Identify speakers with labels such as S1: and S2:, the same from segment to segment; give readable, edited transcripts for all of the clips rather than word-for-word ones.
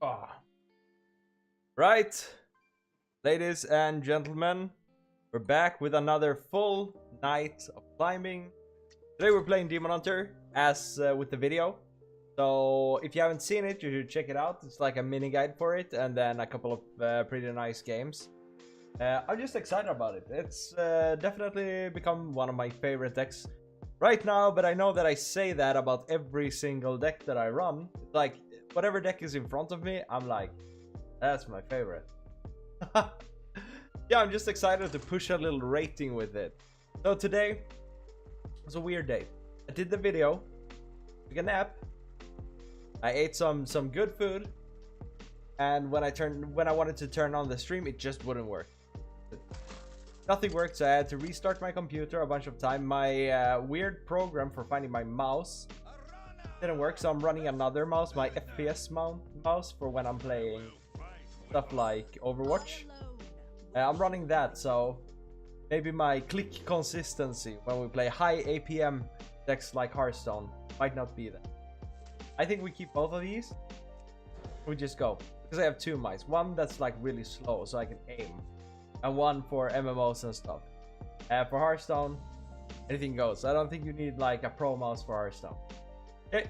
S1: Ah. Right, ladies and gentlemen, we're back with another full night of climbing. Today we're playing Demon Hunter, as with the video. So if you haven't seen it, you should check it out. It's like a mini guide for it, and then a couple of pretty nice games. I'm just excited about it. It's definitely become one of my favorite decks right now, but I know that I say that about every single deck that I run. Like, whatever deck is in front of me, I'm like, that's my favorite. Yeah, I'm just excited to push a little rating with it. So today was a weird day. I did the video, took a nap, I ate some good food, and when I wanted to turn on the stream, it just wouldn't work. Nothing worked, so I had to restart my computer a bunch of time. My weird program for finding my mouse didn't work, so I'm running another mouse, my FPS mouse for when I'm playing stuff like Overwatch. I'm running that, so maybe my click consistency when we play high APM decks like Hearthstone might not be that. I think we keep both of these. We just go, because I have two mice. One that's like really slow, so I can aim, and one for MMOs and stuff. For Hearthstone, anything goes. I don't think you need like a pro mouse for Hearthstone. Okay,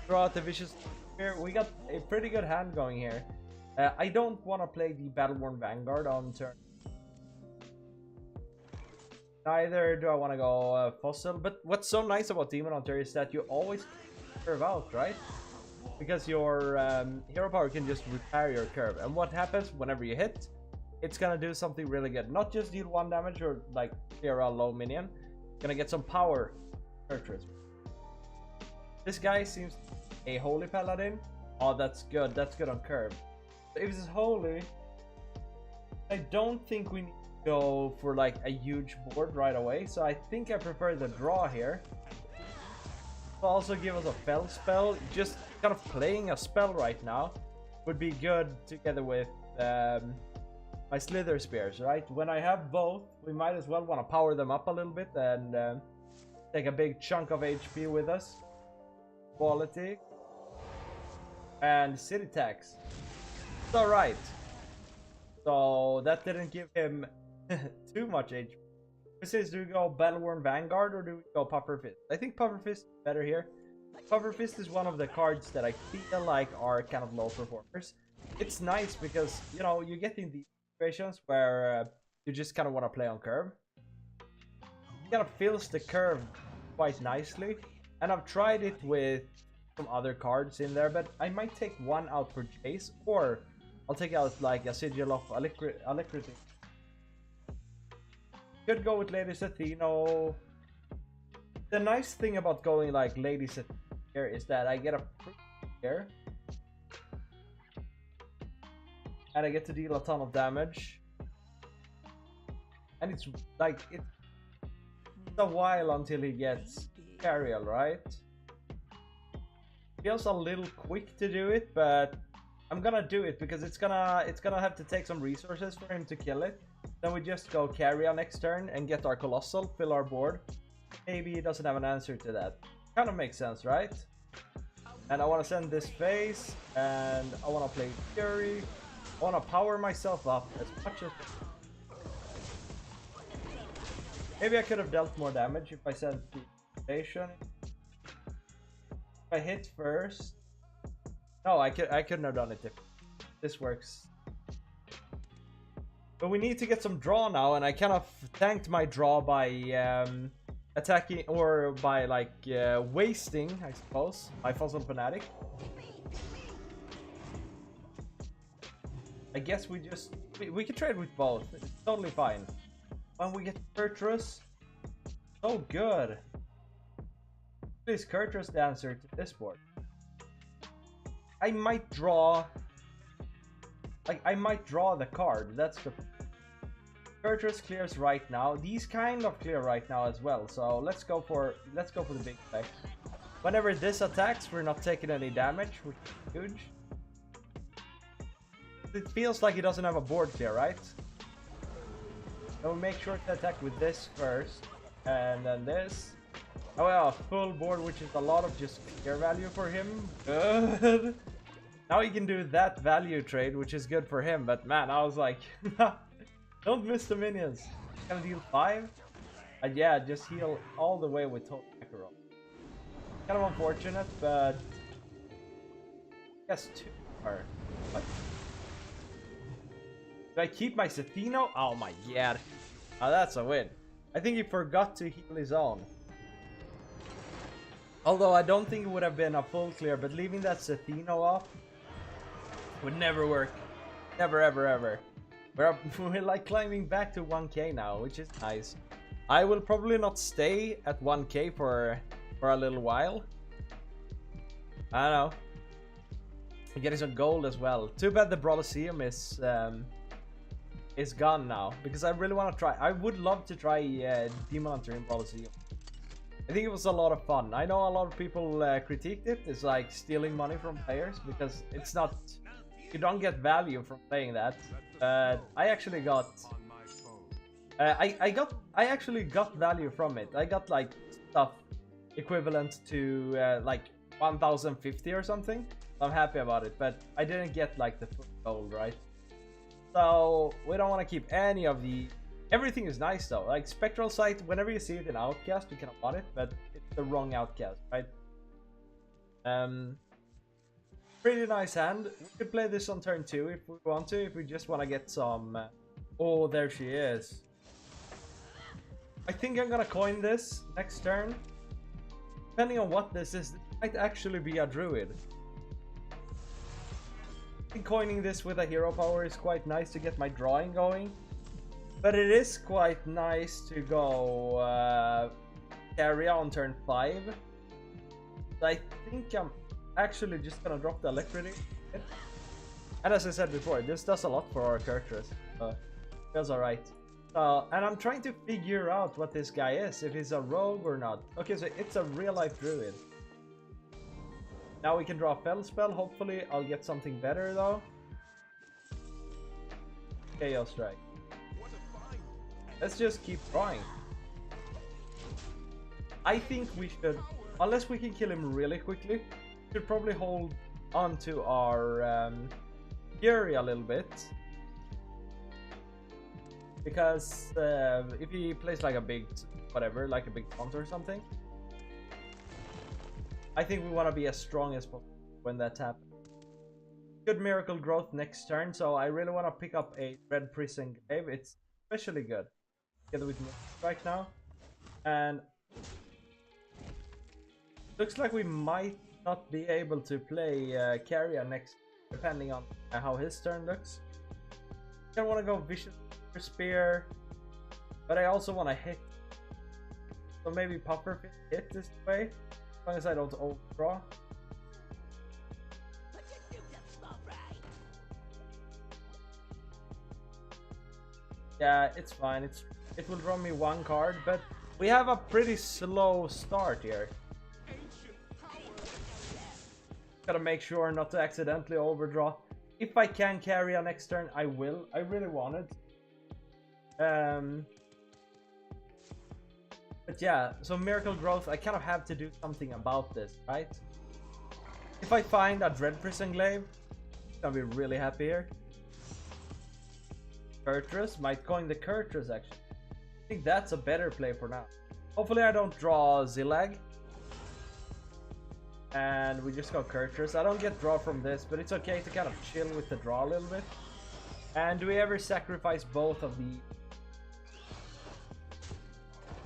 S1: throw out the vicious here. We got a pretty good hand going here. I don't want to play the Battleborn Vanguard on turn. Neither do I want to go Fossil. But what's so nice about Demon Hunter is that you always curve out, right? Because your hero power can just repair your curve. And what happens whenever you hit, it's gonna do something really good. Not just deal 1 damage or like clear a low minion. Gonna get some power. This guy seems a holy paladin. Oh, that's good. That's good on curve. If it's holy, I don't think we need to go for like a huge board right away. So I think I prefer the draw here. It'll also give us a Fel spell. Just kind of playing a spell right now would be good together with my Slither Spears, right? When I have both, we might as well want to power them up a little bit and take a big chunk of HP with us. Quality. And city tax. It's alright. So that didn't give him too much HP. Do we go Battleborn Vanguard or do we go Puffer Fist? I think Puffer Fist is better here. Puffer Fist is one of the cards that I feel like are kind of low performers. It's nice because, you know, you get in these situations where you just kind of want to play on curve. It kind of fills the curve quite nicely. And I've tried it with some other cards in there, but I might take one out for Jace, or I'll take out like a Sigil of Alacrity. Could go with Lady Athena. The nice thing about going like Lady Athena here is that I get a here, and I get to deal a ton of damage, and it's like it's a while until he gets Cariel, right? Feels a little quick to do it, but I'm gonna do it because it's gonna have to take some resources for him to kill it. Then we just go Carrier next turn and get our Colossal, fill our board. Maybe he doesn't have an answer to that. Kind of makes sense, right? And I want to send this phase, and I want to play Fury. I want to power myself up as much as... Maybe I could have dealt more damage if I sent the station. If I hit first... No, I couldn't have done it if this works. But we need to get some draw now, and I kind of tanked my draw by attacking, or by like wasting, I suppose, my Fossil Fanatic. I guess we just... We can trade with both. It's totally fine. When we get Kurtrus, so good. Please, Kurtrus the answer to this board. I might draw... Like, I might draw the card. That's the... Kurtrus clears right now. These kind of clear right now as well. So let's go for the big effect. Whenever this attacks, we're not taking any damage, which is huge. It feels like he doesn't have a board clear, right? So we make sure to attack with this first, and then this. Oh yeah, full board, which is a lot of just clear value for him. Good. Now he can do that value trade, which is good for him. But man, I was like, don't miss the minions. Gonna deal 5? And yeah, just heal all the way with total macro. Kind of unfortunate, but yes, 2 are. What? Do I keep my Sethino? Oh my god. Oh, that's a win. I think he forgot to heal his own. Although I don't think it would have been a full clear, but leaving that Sethino off would never work. Never, ever, ever. We're like climbing back to 1k now, which is nice. I will probably not stay at 1k for a little while. I don't know. I'm getting some gold as well. Too bad the Broliseum is gone now, because I really want to try. I would love to try Demon Hunter in Broliseum. I think it was a lot of fun. I know a lot of people critiqued it. It's like stealing money from players, because it's not. You don't get value from playing that. But I actually got. I actually got value from it. I got like stuff equivalent to like 1050 or something. I'm happy about it, but I didn't get like the full gold, right? So we don't want to keep any of the. Everything is nice though. Like Spectral Sight, whenever you see it in Outcast, you can want it, but it's the wrong Outcast, right? Pretty nice hand. We could play this on turn 2 if we want to. If we just want to get some. Oh, there she is. I think I'm gonna coin this next turn. Depending on what this is, this might actually be a druid. I think coining this with a hero power is quite nice to get my drawing going. But it is quite nice to go carry on turn 5. So I think I'm actually just gonna drop the Electricity. And as I said before, this does a lot for our characters. Feels alright. And I'm trying to figure out what this guy is, if he's a rogue or not. Okay, so it's a real life druid. Now we can draw a Fel spell. Hopefully I'll get something better though. KO strike. Let's just keep drawing. I think we should, unless we can kill him really quickly, we should probably hold on to our Fury a little bit. Because if he plays like a big, whatever, like a big taunt or something, I think we want to be as strong as possible when that happens. Good Miracle Growth next turn, so I really want to pick up a Red Prison Glaive. It's especially good. Together with me right now. And looks like we might not be able to play Carrier next, depending on how his turn looks. I want to go Vicious Spear, but I also want to hit. So maybe Pufferfish hit this way, as long as I don't overdraw. Yeah, it's fine. It will draw me 1 card, but we have a pretty slow start here. Gotta make sure not to accidentally overdraw. If I can carry a next turn, I will. I really want it. But yeah, so Miracle Growth, I kind of have to do something about this, right? If I find a Dread Prison Glaive, I'm gonna be really happy here. Kurtrus, might coin the Kurtrus actually. I think that's a better play for now. Hopefully I don't draw Zillag. And we just go Kurtrus. I don't get draw from this, but it's okay to kind of chill with the draw a little bit. And do we ever sacrifice both of the...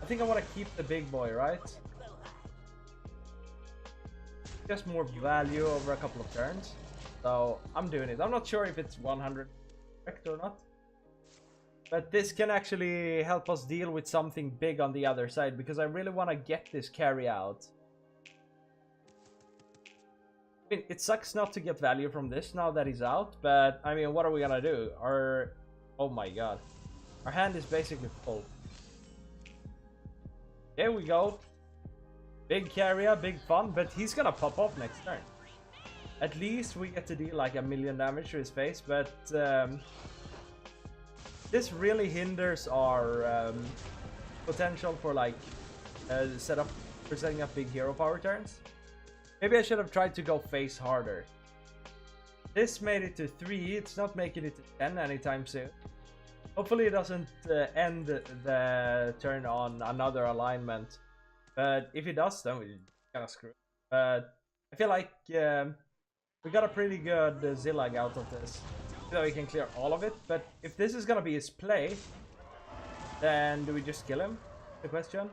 S1: I think I want to keep the big boy, right? Just more value over a couple of turns. So I'm doing it. I'm not sure if it's 100 correct or not. But this can actually help us deal with something big on the other side, because I really want to get this carry out. I mean, it sucks not to get value from this now that he's out, but I mean, what are we gonna do? Oh my god. Our hand is basically full. There we go. Big carrier, big fun, but he's gonna pop off next turn. At least we get to deal like 1,000,000 damage to his face, but this really hinders our potential for like setting up big hero power turns. Maybe I should have tried to go face harder. This made it to 3. It's not making it to 10 anytime soon. Hopefully it doesn't end the turn on another alignment. But if it does, then we're kind of screwed. But I feel like we got a pretty good Zillag out of this. So we can clear all of it. But if this is gonna be his play, then do we just kill him? The question.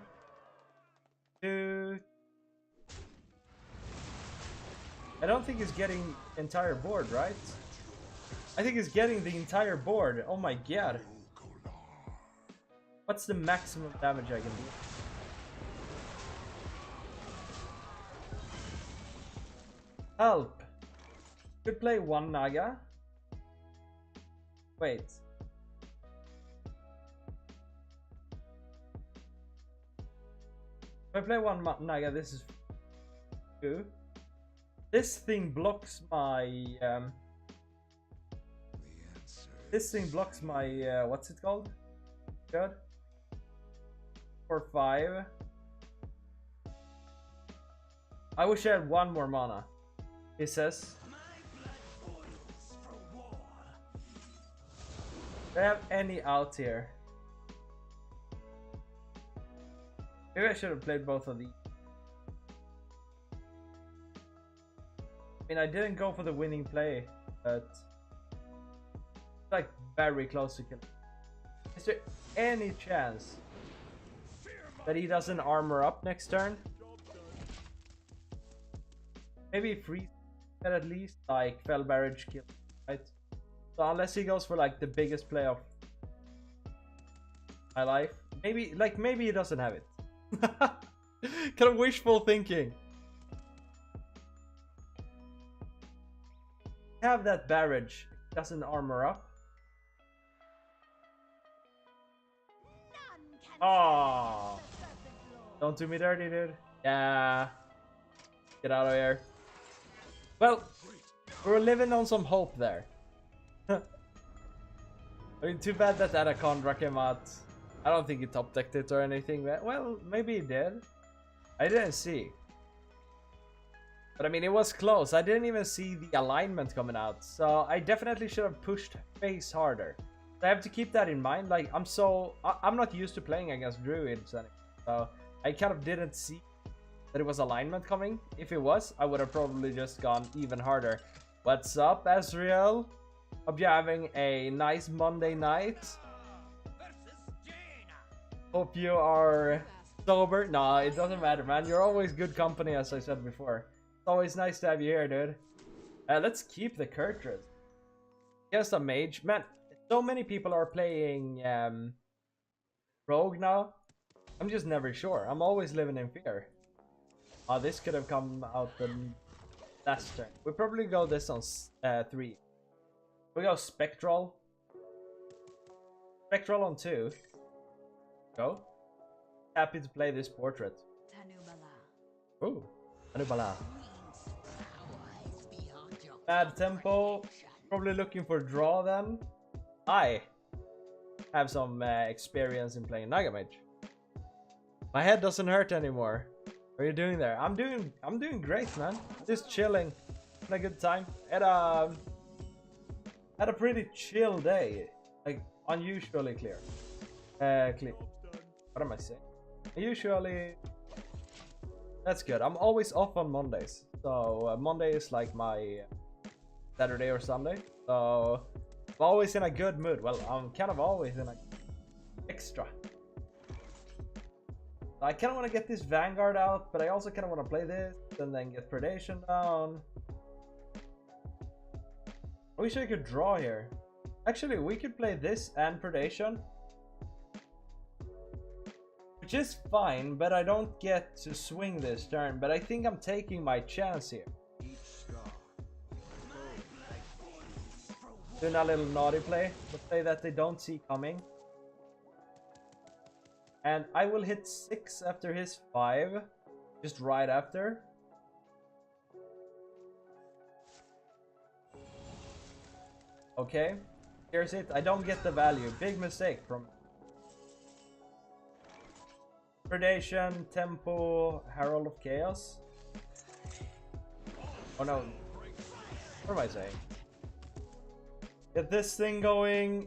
S1: I don't think he's getting entire board, right? I think he's getting the entire board. Oh my god. What's the maximum damage I can do? Help! Could play one Naga. Wait. If I play one Naga, this is 2. This thing blocks my this thing blocks my what's it called? Good. 4/5. I wish I had one more mana. He says. Do I have any out here? Maybe I should have played both of these. I mean, I didn't go for the winning play, but it's like very close to kill. Is there any chance that he doesn't armor up next turn? Maybe freeze at least, like Fel Barrage kill, right? So unless he goes for like the biggest play of my life, maybe he doesn't have it. Kind of wishful thinking. Have that barrage, doesn't armor up. Oh, don't do me dirty, dude. Yeah, get out of here. Well, we were living on some hope there. I mean, too bad that Anaconda came out. I don't think he top decked it or anything. Well, maybe he did. I didn't see. But I mean, it was close. I didn't even see the alignment coming out. So I definitely should have pushed face harder. So I have to keep that in mind. Like, I'm not used to playing against druids. So I kind of didn't see that it was alignment coming. If it was, I would have probably just gone even harder. What's up, Azriel? Hope you're having a nice Monday night. Hope you are sober. No, it doesn't matter, man. You're always good company, as I said before. It's always nice to have you here, dude. Let's keep the Kurtrus. Just a mage. Man, so many people are playing Rogue now. I'm just never sure. I'm always living in fear. This could have come out the last turn. We probably go this on 3. We go Spectral. Spectral on 2. Go. Happy to play this portrait. Ooh, Anubala. Bad tempo. Probably looking for draw then. I have some experience in playing Nagamage. My head doesn't hurt anymore. What are you doing there? I'm doing great, man. Just chilling. Having a good time. Had a pretty chill day. Like unusually clear. What am I saying? Usually, that's good. I'm always off on Mondays. So Monday is like my Saturday or Sunday. So I'm always in a good mood. Well, I'm kind of always in a extra. I kind of want to get this Vanguard out, but I also kind of want to play this and then get Predation down. I wish I could draw here. Actually, we could play this and Predation, which is fine, but I don't get to swing this turn. But I think I'm taking my chance here. Doing a little naughty play, the play that they don't see coming. And I will hit 6 after his 5, just right after. Okay, here's it. I don't get the value. Big mistake from Predation, Tempo, Herald of Chaos. Oh no. What am I saying? Get this thing going.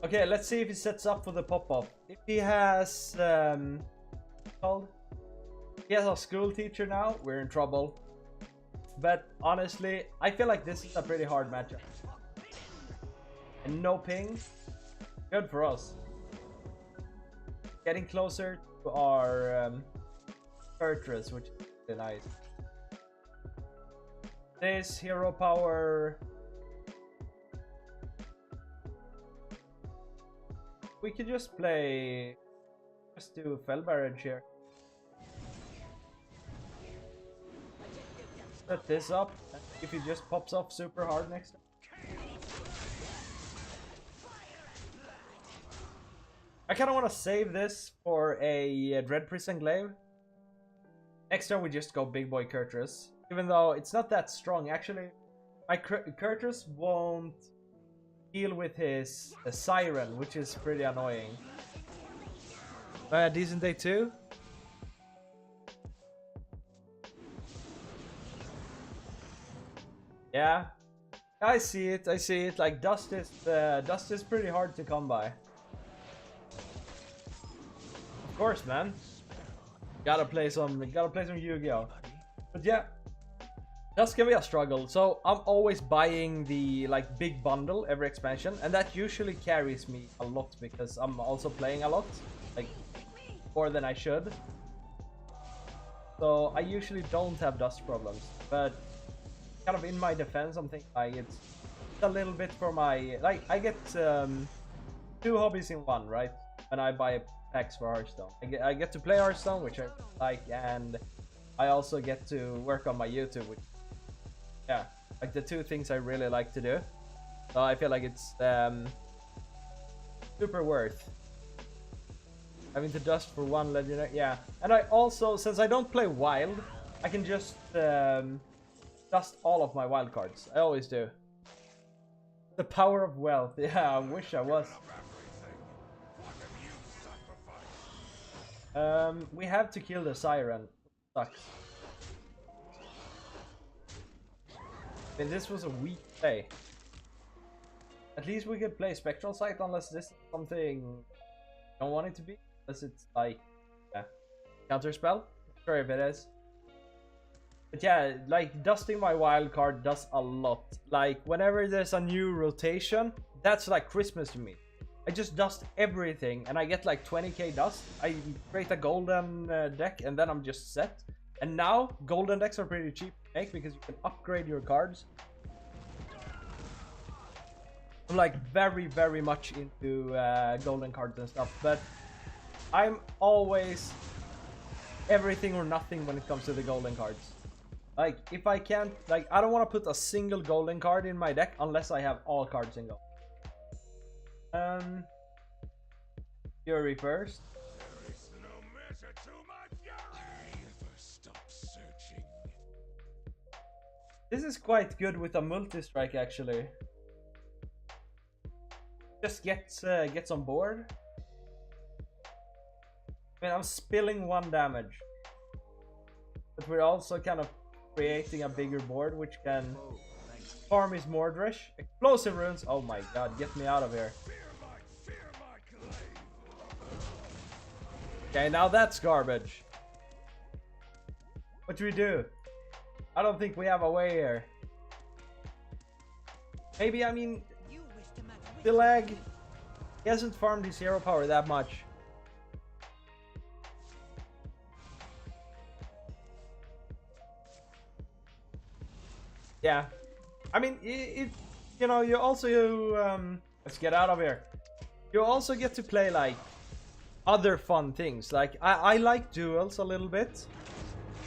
S1: Okay, let's see if he sets up for the pop-up. If he has called? He has a school teacher now, we're in trouble. But honestly, I feel like this is a pretty hard matchup. And no ping. Good for us. Getting closer to our Fortress, which is really nice. This hero power. We could just play. Just do Fel Barrage here. Set this up. If he just pops off super hard next time. I kind of want to save this for a Dread Prison Glaive. Next turn we just go Big Boy Kurtrus. Even though it's not that strong. Actually, my Kurtrus won't heal with his Siren, which is pretty annoying. Decent day 2. Yeah, I see it. I see it. Like dust is pretty hard to come by. Of course, man. Gotta play some Yu-Gi-Oh. But yeah, dust can be a struggle. So I'm always buying the like big bundle every expansion, and that usually carries me a lot because I'm also playing a lot, like more than I should. So I usually don't have dust problems, but kind of in my defense, I'm thinking like it's a little bit for my like I get 2 hobbies in one, right? When I buy packs for Hearthstone, I get to play Hearthstone, which I like, and I also get to work on my YouTube, which yeah, like the 2 things I really like to do. So I feel like it's super worth having to dust for 1 legendary. Yeah, and I also, since I don't play wild, I can just dust all of my wild cards. I always do. The power of wealth. Yeah, I wish I was. We have to kill the Siren. Sucks. I mean, this was a weak play. At least we could play Spectral Sight, unless this is something I don't want it to be. Unless it's like, yeah, counter spell. Sure if it is. But yeah, like dusting my wild card does a lot. Like whenever there's a new rotation, that's like Christmas to me. I just dust everything and I get like 20k dust. I create a golden deck and then I'm just set. And now golden decks are pretty cheap to make because you can upgrade your cards. I'm like very much into golden cards and stuff, but I'm always everything or nothing when it comes to the golden cards. Like if I can't, like I don't want to put a single golden card in my deck unless I have all cards in gold. Fury first.
S2: There is no measure to my fury. Never stop searching.
S1: This is quite good with a multi-strike actually. Just gets on board. I mean, I'm spilling 1 damage, but we're also kind of creating a bigger board which can farm his Mordresh. Explosive runes. Oh my god, get me out of here. Okay, now that's garbage. What do we do? I don't think we have a way here. Maybe, I mean, the lag. He hasn't farmed his hero power that much. Yeah, I mean, it you know, you also let's get out of here. You also get to play like other fun things. Like I like duels a little bit,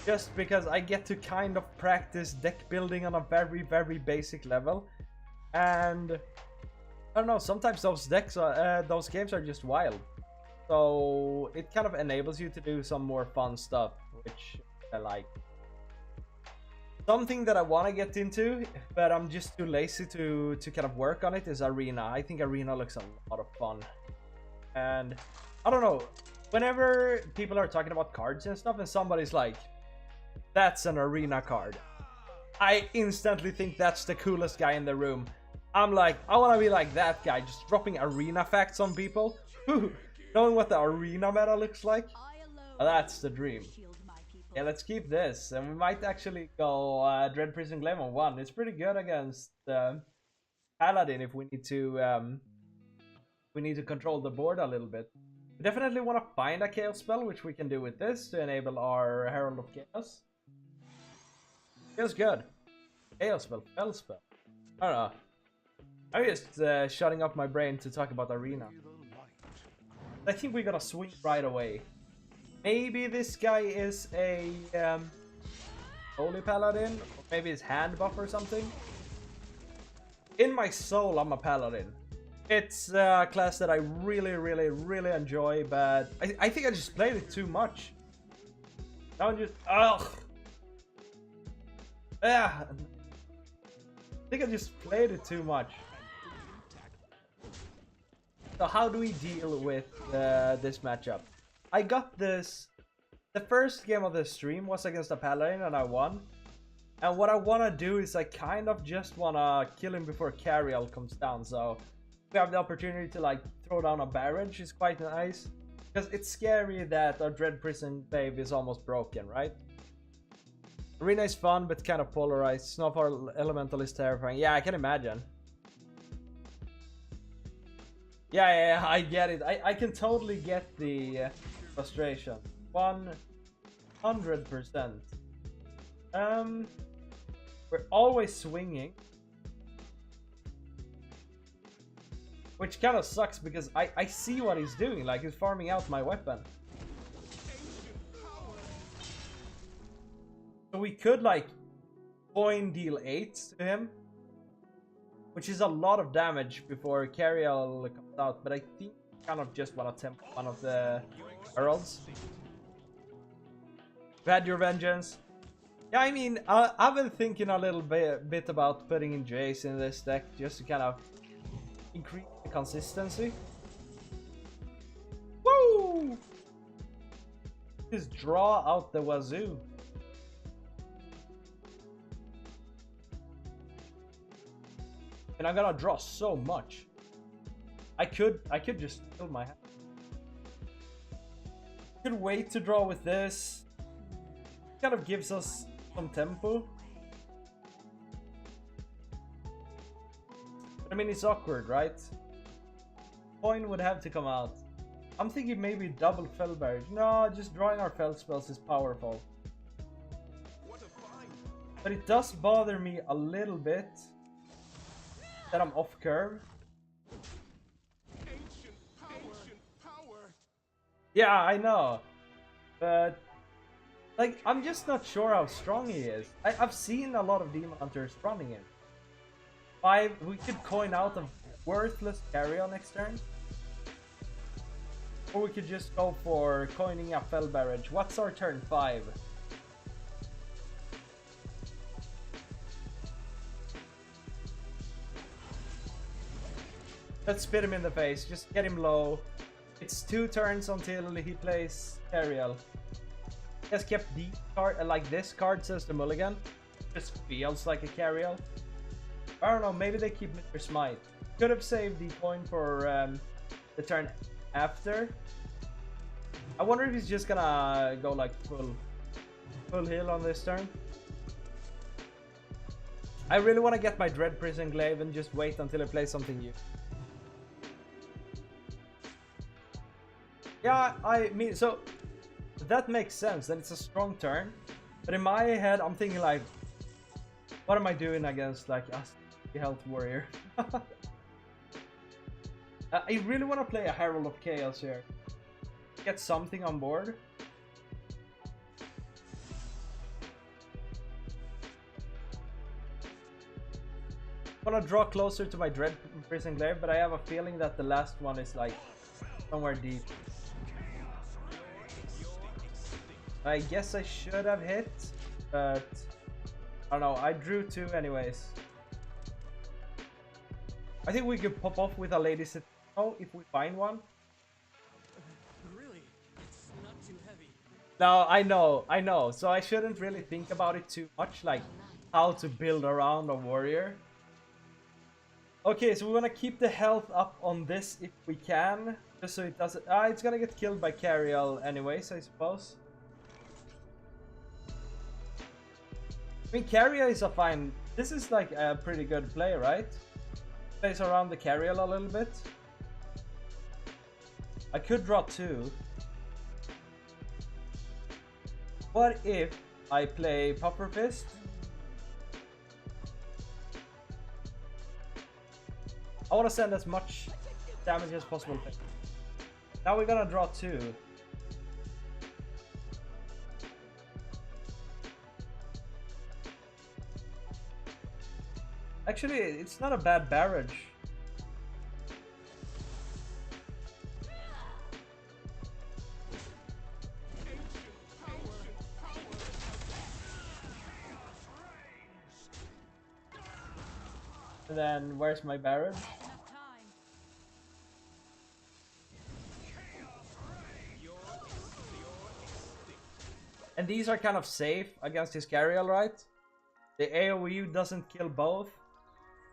S1: just because I get to kind of practice deck building on a very basic level, and I don't know. Sometimes those decks, those games are just wild, so it kind of enables you to do some more fun stuff, which I like. Something that I want to get into, but I'm just too lazy to kind of work on it, is Arena. I think Arena looks a lot of fun. And I don't know, whenever people are talking about cards and stuff and somebody's like, that's an Arena card, I instantly think that's the coolest guy in the room. I'm like, I want to be like that guy, just dropping arena facts on people. Knowing what the arena meta looks like. That's the dream. Yeah, let's keep this. And we might actually go Dread Prison Glaive on 1. It's pretty good against Paladin if we need to control the board a little bit. We definitely want to find a Chaos spell, which we can do with this to enable our Herald of Chaos. Feels good. Chaos spell, Fel spell. I don't know. I'm just shutting up my brain to talk about Arena. I think we gotta swing right away. Maybe this guy is a Holy Paladin, or maybe his hand buff or something. In my soul, I'm a Paladin. It's a class that I really enjoy, but I think I just played it too much. Now I'm just ugh. I think I just played it too much. So how do we deal with this matchup? I got this. The first game of the stream was against a Paladin and I won. And what I want to do is I kind of just want to kill him before Cariel comes down. So we have the opportunity to like throw down a barrage is quite nice. Because it's scary that our Dread Prison Glaive is almost broken, right? Arena is fun but kind of polarized. Snowfall Elemental is terrifying. Yeah, I can imagine. Yeah, I get it. I can totally get the frustration. 100%. We're always swinging. Which kind of sucks because I see what he's doing. Like, he's farming out my weapon. So we could, like, coin deal 8 to him. Which is a lot of damage before Cariel comes out, but I think I kind of just want to tempt one of the heralds. You had your vengeance. Yeah, I mean, I've been thinking a little bit about putting in Jace in this deck just to kind of increase the consistency. Woo! Just draw out the wazoo. And I'm gonna draw so much. I could just kill my hand. Could wait to draw with this. Kind of gives us some tempo. But I mean, it's awkward, right? Coin would have to come out. I'm thinking maybe double Fel Barrage. No, just drawing our Fel spells is powerful. But it does bother me a little bit that I'm off curve. Yeah, I know. But like, I'm just not sure how strong he is. I've seen a lot of Demon Hunters running him. 5, we could coin out a worthless Cariel next turn. Or we could just go for coining a Fel Barrage. What's our turn 5? Let's spit him in the face, just get him low. It's 2 turns until he plays Cariel. He has kept the card, like this card says the mulligan. Just feels like a Cariel. I don't know, maybe they keep Mr. Smite. Could have saved the coin for the turn after. I wonder if he's just gonna go like full heal on this turn. I really want to get my Dread Prison Glaive and just wait until I play something new. Yeah, I mean, so that makes sense, that it's a strong turn. But in my head, I'm thinking like, what am I doing against like a health warrior? I really want to play a Herald of Chaos here. Get something on board. I want to draw closer to my Dread Prison Glaive, but I have a feeling that the last one is like somewhere deep. I guess I should have hit, but I don't know. I drew 2 anyways. I think we could pop off with a Lady Citadel if we find one.
S3: Really? It's not too heavy.
S1: No, I know. So I shouldn't really think about it too much, like how to build around a warrior. Okay, so we want to keep the health up on this if we can, just so it doesn't. It's gonna get killed by Cariel anyways, I suppose. I mean, Cariel is a fine. This is like a pretty good play, right? Plays around the Cariel a little bit. I could draw 2. What if I play Puffer Fist? I want to send as much damage as possible. Now we're gonna draw 2. Actually, it's not a bad barrage. And then, where's my barrage? And these are kind of safe against his Cariel, right? The AoE doesn't kill both.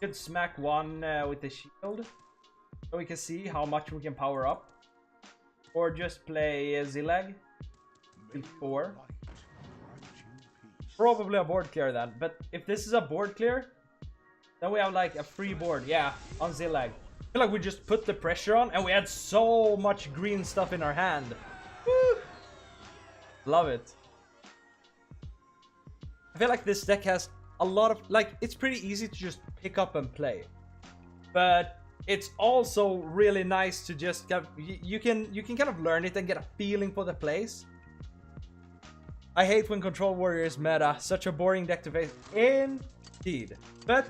S1: You could smack one with the shield, so we can see how much we can power up. Or just play Zillag. 4. Probably a board clear then. But if this is a board clear, then we have like a free board, yeah, on Zillag. I feel like we just put the pressure on and we had so much green stuff in our hand. Woo! Love it. I feel like this deck has a lot of, like, it's pretty easy to just pick up and play. But it's also really nice to just kind of, you can kind of learn it and get a feeling for the plays. I hate when Control Warrior is meta. Such a boring deck to face. Indeed. But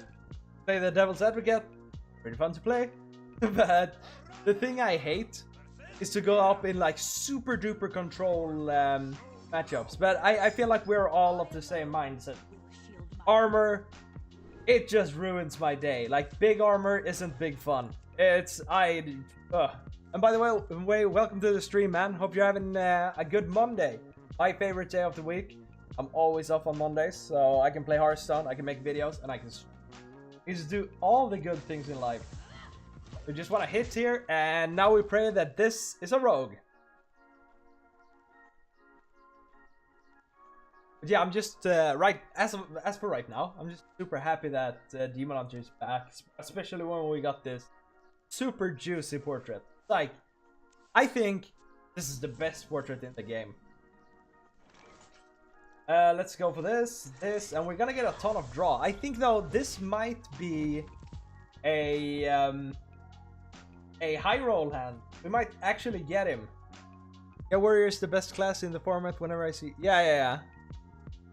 S1: play the Devil's Advocate. Pretty fun to play. But the thing I hate is to go up in like super duper control matchups. But I feel like we're all of the same mindset. Armor, it just ruins my day. Like, big armor isn't big fun. It's And by the way, welcome to the stream, man. Hope you're having a good Monday. My favorite day of the week. I'm always off on Mondays, so I can play Hearthstone, I can make videos, and I can just do all the good things in life. We just want to hit here, and now we pray that this is a rogue. But yeah, I'm just as for right now, I'm just super happy that Demon Hunter is back, especially when we got this super juicy portrait. Like, I think this is the best portrait in the game. Let's go for this, and we're gonna get a ton of draw. I think though this might be a high roll hand. We might actually get him. Yeah, Warrior is the best class in the format whenever I see. Yeah,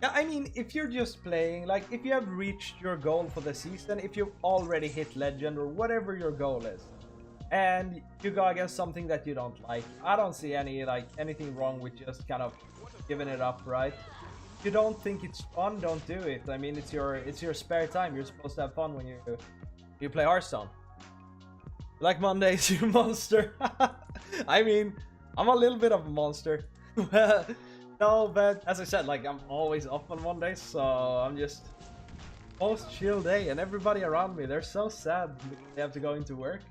S1: I mean, if you're just playing, like, if you have reached your goal for the season, if you've already hit Legend or whatever your goal is, and you go against something that you don't like, I don't see anything wrong with just kind of giving it up, right? If you don't think it's fun, don't do it. I mean, it's your spare time. You're supposed to have fun when you play Hearthstone. Like Mondays, you monster. I mean, I'm a little bit of a monster. No, but as I said, like, I'm always off on Mondays, so I'm just most chill day, and everybody around me, they're so sad they have to go into work.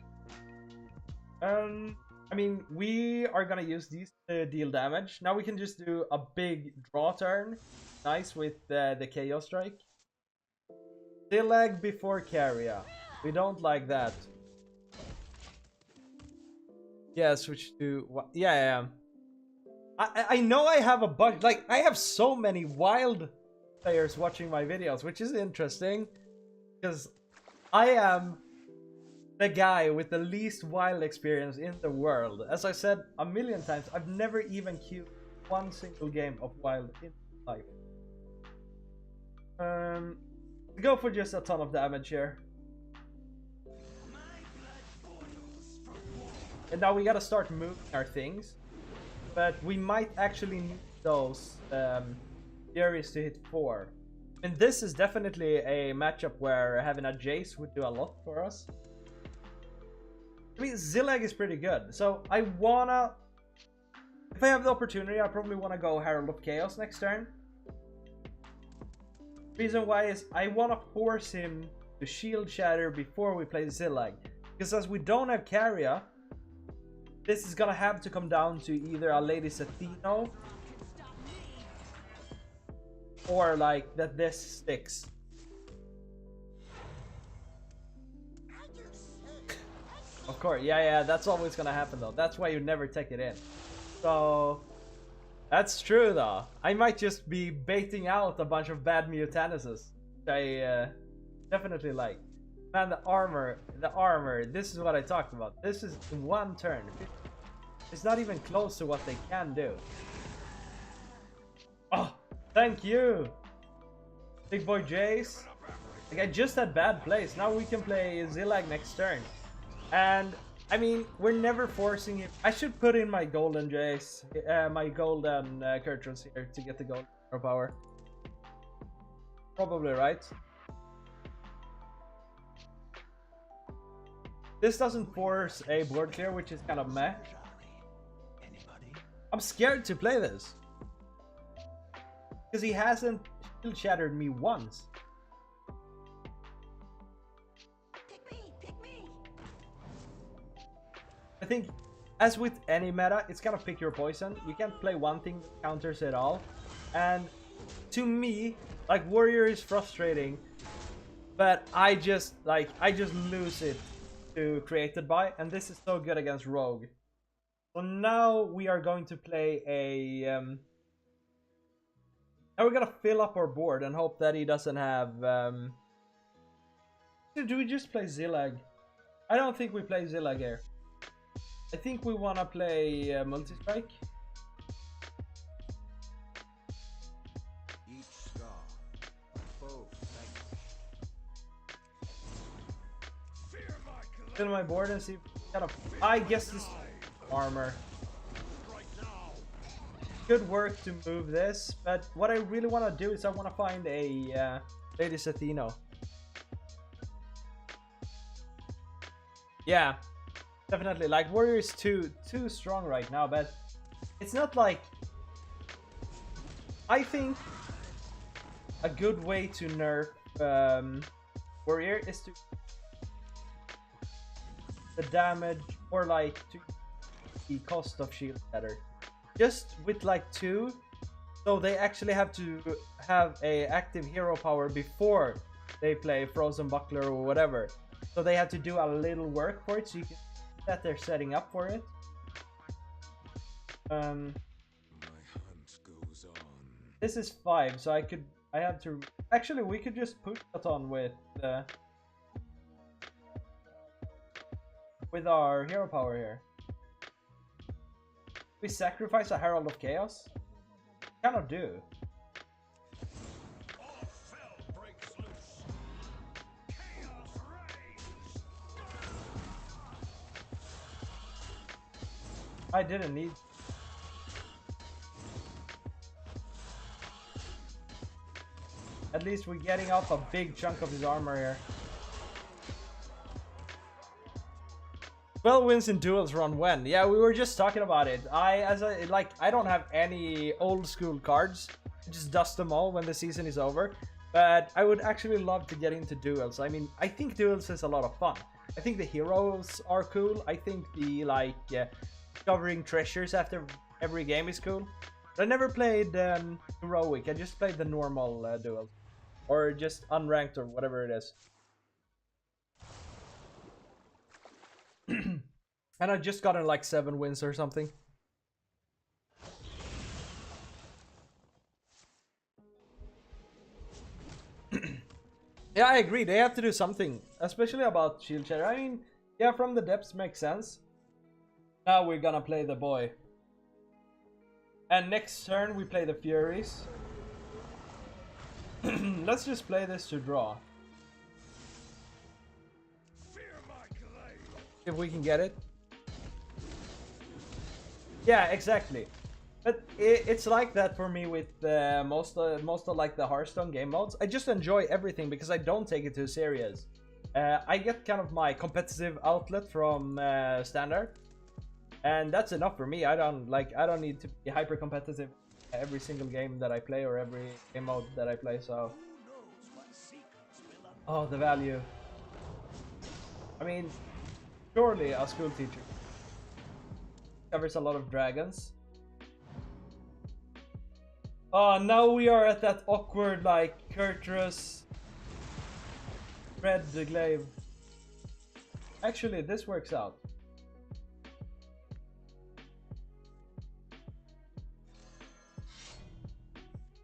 S1: I mean, we are gonna use these to deal damage. Now we can just do a big draw turn. Nice with the KO strike. Zillag before Carrier. We don't like that. Yeah, switch to... Yeah. I know I have a bunch... Like, I have so many wild players watching my videos, which is interesting. Because I am the guy with the least wild experience in the world. As I said a million times, I've never even queued one single game of wild in life. Go for just a ton of damage here. And now we gotta start moving our things. But we might actually need those Furies to hit 4. And this is definitely a matchup where having a Jace would do a lot for us. I mean, Zillag is pretty good. So I wanna... If I have the opportunity, I probably wanna go Herald of Chaos next turn. Reason why is I wanna force him to shield shatter before we play Zillag. Because as we don't have Carrier, this is gonna have to come down to either a Lady Sethino or like that this sticks. Of course, yeah, that's always gonna happen though. That's why you never take it in. So that's true though. I might just be baiting out a bunch of bad Mutanuses. I definitely like. Man, the armor, this is what I talked about. This is one turn. It's not even close to what they can do. Oh, thank you! Big boy Jace. Like, I just had bad plays. Now we can play Zillag next turn. And, I mean, we're never forcing it. I should put in my golden Jace, my golden Kurtrus here to get the golden power. Probably, right? This doesn't force a board clear, which is kind of meh. I'm scared to play this. Because he hasn't shield shattered me once. I think, as with any meta, it's kind of pick your poison. You can't play one thing that counters it all. And to me, like, Warrior is frustrating, but I just lose it to Created By, and this is so good against Rogue. So now we are going to play a... now we're gonna fill up our board and hope that he doesn't have... Do we just play Zillag? I don't think we play Zillag here. I think we wanna play Multi-Strike. Fill my board and see if kind of... I guess this armor. Good work to move this, but what I really want to do is I want to find a Lady Sethino. Yeah, definitely. Like, Warrior is too strong right now, but it's not like... I think a good way to nerf Warrior is to the damage, or like to the cost of shield shatter, just with like 2, so they actually have to have a active hero power before they play Frozen Buckler or whatever, so they have to do a little work for it, so you can see that they're setting up for it.
S2: My hunt goes on.
S1: This is 5, so I have to actually, we could just put that on with our hero power here. We sacrifice a Herald of Chaos? Cannot do.
S2: All Fel breaks loose. Chaos reigns.
S1: I didn't need... At least we're getting off a big chunk of his armor here. 12 wins in duels run when? Yeah, we were just talking about it. I don't have any old school cards. I just dust them all when the season is over. But I would actually love to get into duels. I mean, I think duels is a lot of fun. I think the heroes are cool. I think the discovering treasures after every game is cool. But I never played heroic. I just played the normal duels, or just unranked or whatever it is. And I just gotten like 7 wins or something. Yeah, I agree. They have to do something, especially about shield shatter. I mean, yeah, from the depths makes sense. Now we're gonna play the boy. And next turn we play the Furies. Let's just play this to draw. If we can get it. Yeah, exactly. But it's like that for me with most of like the Hearthstone game modes. I just enjoy everything because I don't take it too serious. I get kind of my competitive outlet from standard, and that's enough for me. I don't need to be hyper competitive every single game that I play or every game mode that I play. So Oh, the value. I mean, surely a school teacher covers a lot of dragons. Oh, now we are at that awkward, like, Kurtrus red glaive. Actually, this works out.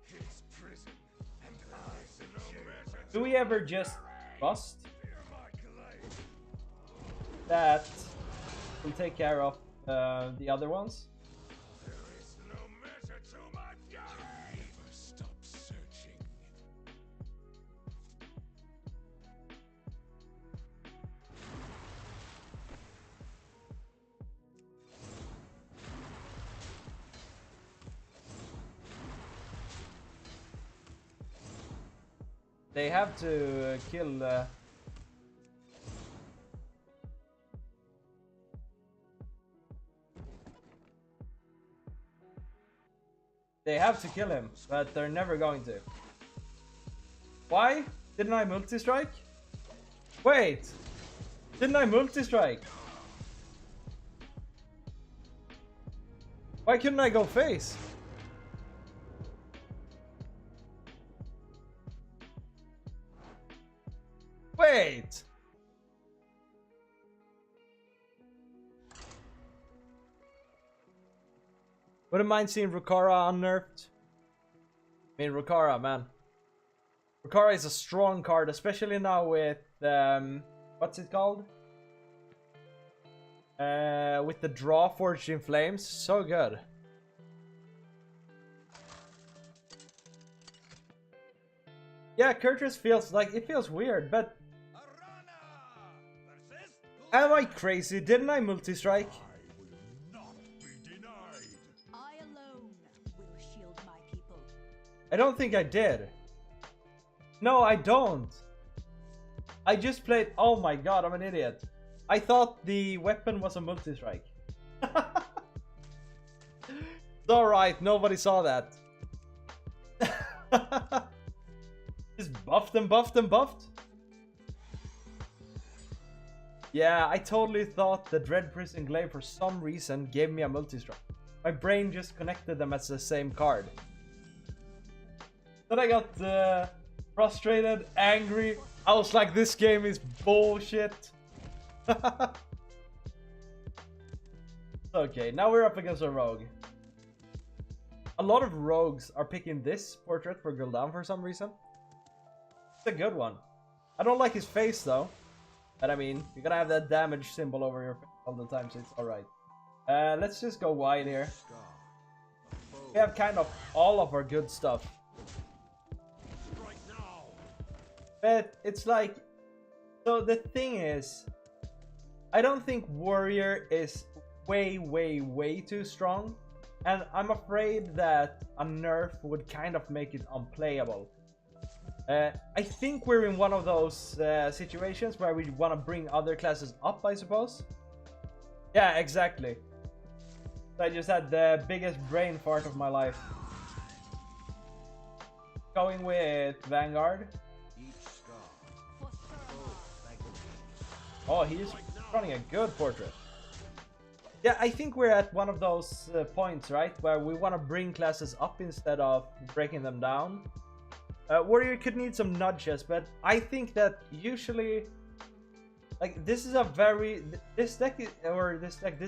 S2: His prison, and I suggest
S1: Do we ever just bust?
S2: fear my glaive.
S1: That will take care of the other ones?
S2: There is no measure to my fury. Never stop searching.
S1: They have to kill. They have to kill him, but they're never going to. Why? Didn't I multi-strike? Wait! Didn't I multi-strike? Why couldn't I go face? Wait! Wouldn't mind seeing Rukara unnerfed. I mean, Rukara, man. Rukara is a strong card, especially now with, what's it called? With the draw Forged in Flames. So good. Yeah, Kurtrus feels like, it feels weird, but am I crazy? Didn't I multi-strike?
S2: I will not be denied.
S4: I alone will shield my people.
S1: I don't think I did. No, I don't. I just played... Oh my god, I'm an idiot. I thought the weapon was a multi-strike. It's alright, nobody saw that. Just buffed and buffed and buffed. Yeah, I totally thought the Dread Prison Glaive for some reason gave me a multi-strike. My brain just connected them as the same card. Then I got frustrated, angry. I was like, this game is bullshit. Okay, now we're up against a rogue. A lot of rogues are picking this portrait for Gul'dan for some reason. It's a good one. I don't like his face though. But I mean, you're gonna have that damage symbol over your face all the time, so it's alright. Let's just go wide here. We have kind of all of our good stuff.
S2: Right now.
S1: But it's like... So the thing is... I don't think Warrior is way too strong. And I'm afraid that a nerf would kind of make it unplayable. I think we're in one of those situations where we want to bring other classes up, I suppose. Yeah, exactly. I just had the biggest brain fart of my life. Going with Vanguard. Oh, he's running a good portrait. Yeah, I think we're at one of those points, right? Where we want to bring classes up instead of breaking them down. Warrior could need some nudges, but I think that usually, like, this is a very... This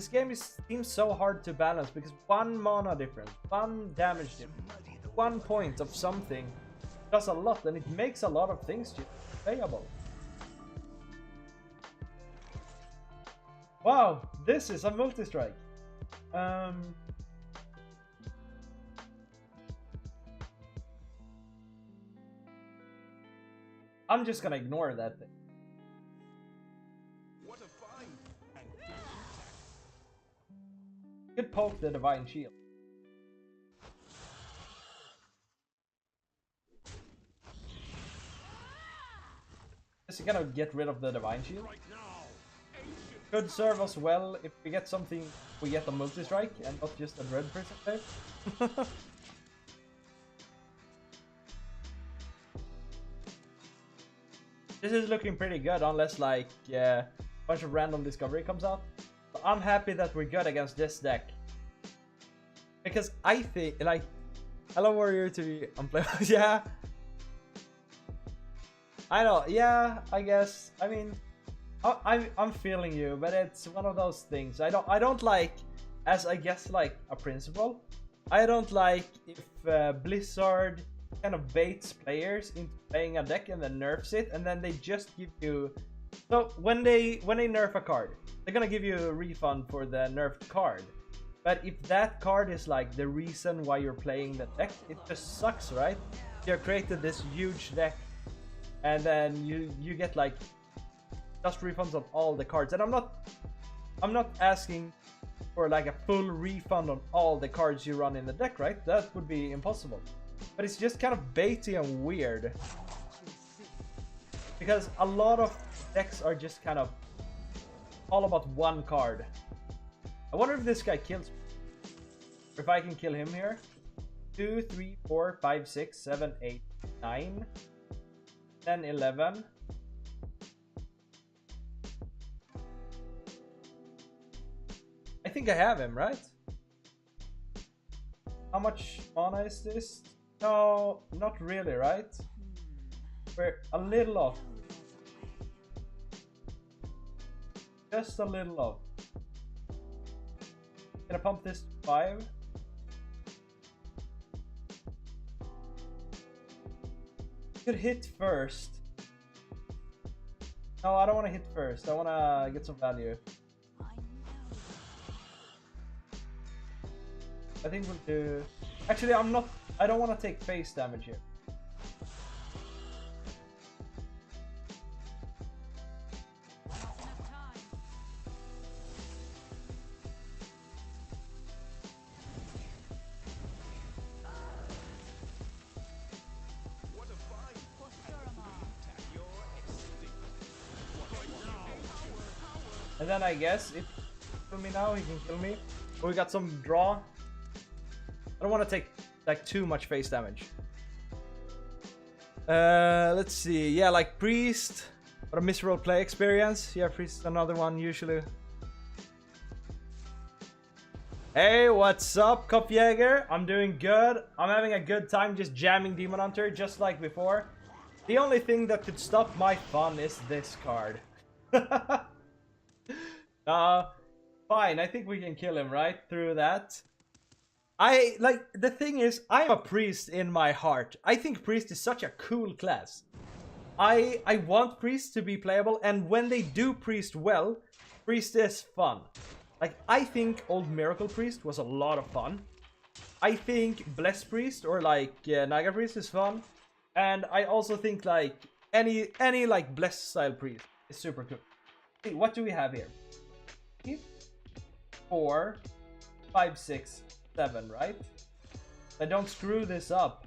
S1: game seems so hard to balance because one mana difference, one damage difference, 1 point of something does a lot, and it makes a lot of things just playable. Wow, this is a multi-strike. I'm just gonna ignore that thing.
S2: What a fine and
S1: Could poke the Divine Shield. Is he gonna get rid of the Divine Shield?
S2: right now. Ancient
S1: Could serve us well if we get something, we get a multi-strike and not just a Dread Prison Glaive. This is looking pretty good, unless like a bunch of random discovery comes out. But I'm happy that we're good against this deck. Because I think, like, Hello Warrior to be unplayable. Yeah. I know, yeah, I guess. I mean, I'm feeling you, but it's one of those things. I don't like, as I guess like a principle, I don't like if Blizzard kind of baits players into playing a deck and then nerfs it, and then they just give you. So when they nerf a card, they're gonna give you a refund for the nerfed card. But if that card is like the reason why you're playing the deck, it just sucks, right? You created this huge deck, and then you get like just refunds of all the cards. And I'm not asking for like a full refund on all the cards you run in the deck, right? That would be impossible. But it's just kind of baity and weird, because a lot of decks are just kind of all about one card. I wonder if this guy kills me. Or if I can kill him here. 2, 3, 4, 5, 6, 7, 8, 9, 10, 11. I think I have him, right? How much mana is this? No, not really, right? We're a little off. Just a little off. Gonna pump this to 5. Could hit first. No, I don't want to hit first. I want to get some value. I think we'll do. Actually, I don't want to take face damage here. And then I guess if he can kill me now, he can kill me. But we got some draw. I don't want to take like too much face damage. Let's see. Yeah, like Priest. What a miserable play experience. Yeah, Priest is another one usually. Hey, what's up, Kopfjäger? I'm doing good. I'm having a good time just jamming Demon Hunter just like before. The only thing that could stop my fun is this card. Fine, I think we can kill him, right? Through that. The thing is, I'm a priest in my heart. I think priest is such a cool class. I want priest to be playable, and when they do priest well, priest is fun. Like, I think old Miracle Priest was a lot of fun. I think Bless Priest or like Naga Priest is fun. And I also think like any like Bless style priest is super cool. Hey, what do we have here? 4, 5, 6, 7, right? I don't screw this up.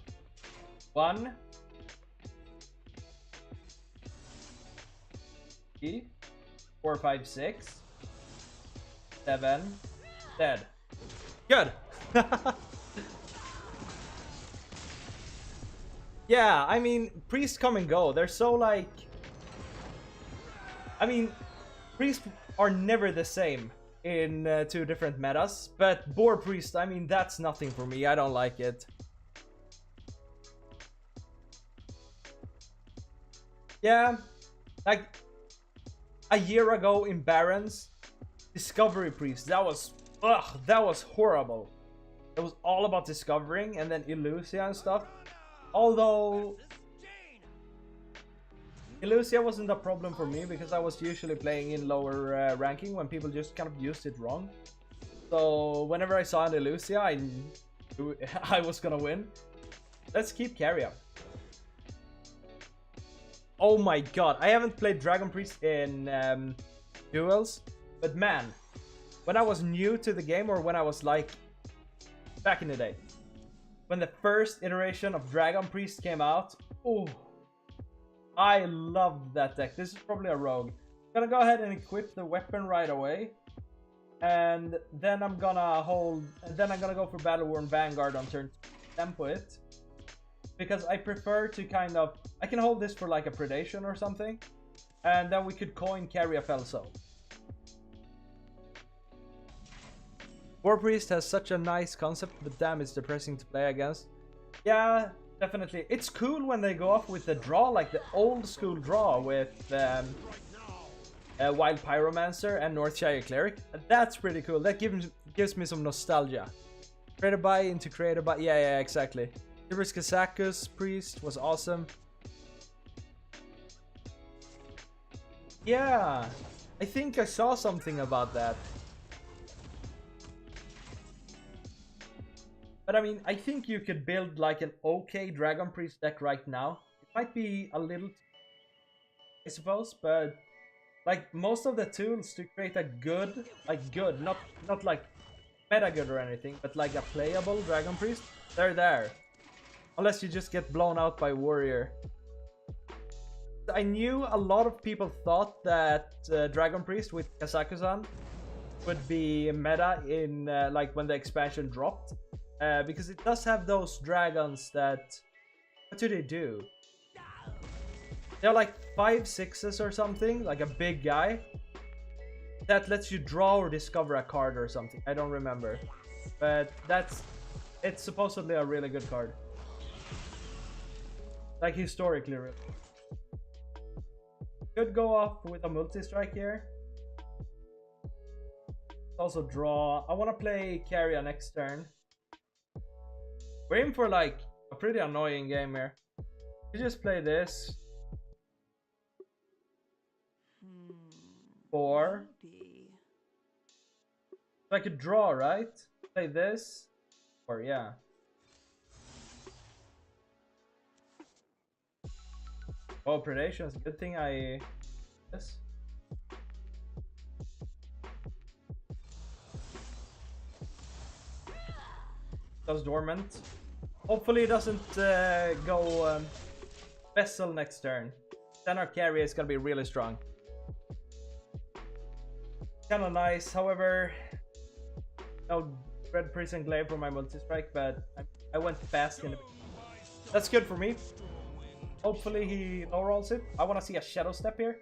S1: 1, 3, 4, 5, 6, 7, dead. Good. Yeah, I mean, priests come and go. They're so like, I mean, priests are never the same in 2 different metas, but boar priest, I mean, that's nothing for me. I don't like it. Yeah, like a year ago in Barons, Discovery Priest, that was horrible. It was all about discovering and then Illusia and stuff. Although Illusia wasn't a problem for me because I was usually playing in lower ranking when people just kind of used it wrong. So whenever I saw an Illusia, I knew I was gonna win. Let's keep Carrier. Oh my god, I haven't played Dragon Priest in duels, but man, when I was new to the game, or when I was like back in the day, when the first iteration of Dragon Priest came out, oh, I loved that deck. This is probably a rogue. I'm gonna go ahead and equip the weapon right away, and then I'm gonna go for Battle Worn Vanguard on turn 2, tempo it. because I prefer to kind of, I can hold this for like a predation or something, and then we could coin carry a Felso. War Priest has such a nice concept, but damn, it's depressing to play against. Yeah, definitely. It's cool when they go off with the draw, like the old school draw with Wild Pyromancer and Northshire Cleric. That's pretty cool. That gives me some nostalgia. Creator buy into creator buy. Yeah, exactly. Silver's Kazakus Priest was awesome. Yeah, I think I saw something about that. But I mean, I think you could build like an okay Dragon Priest deck right now. It might be a little, I suppose, but like most of the tools to create a good, not like meta good or anything, but like a playable Dragon Priest, they're there. Unless you just get blown out by Warrior. I knew a lot of people thought that Dragon Priest with Kazaku-san would be meta in like when the expansion dropped. Because it does have those dragons that... What do? They're like 5/6s or something, like a big guy. That lets you draw or discover a card or something. I don't remember. But it's supposedly a really good card. Like historically really. Could go off with a multi-strike here. Also draw. I want to play Carrion next turn. We're in for like a pretty annoying game here. You just play this. 4. So I could draw, right? Play this. Or yeah. Oh, predation is a good thing I... This. Goes dormant. Hopefully it doesn't go Vessel next turn. Then our carry is gonna be really strong. Kinda nice, however... No Red Prison Glaive for my multi-strike, but I went fast in the... That's good for me. Hopefully he low rolls it. I want to see a Shadow Step here.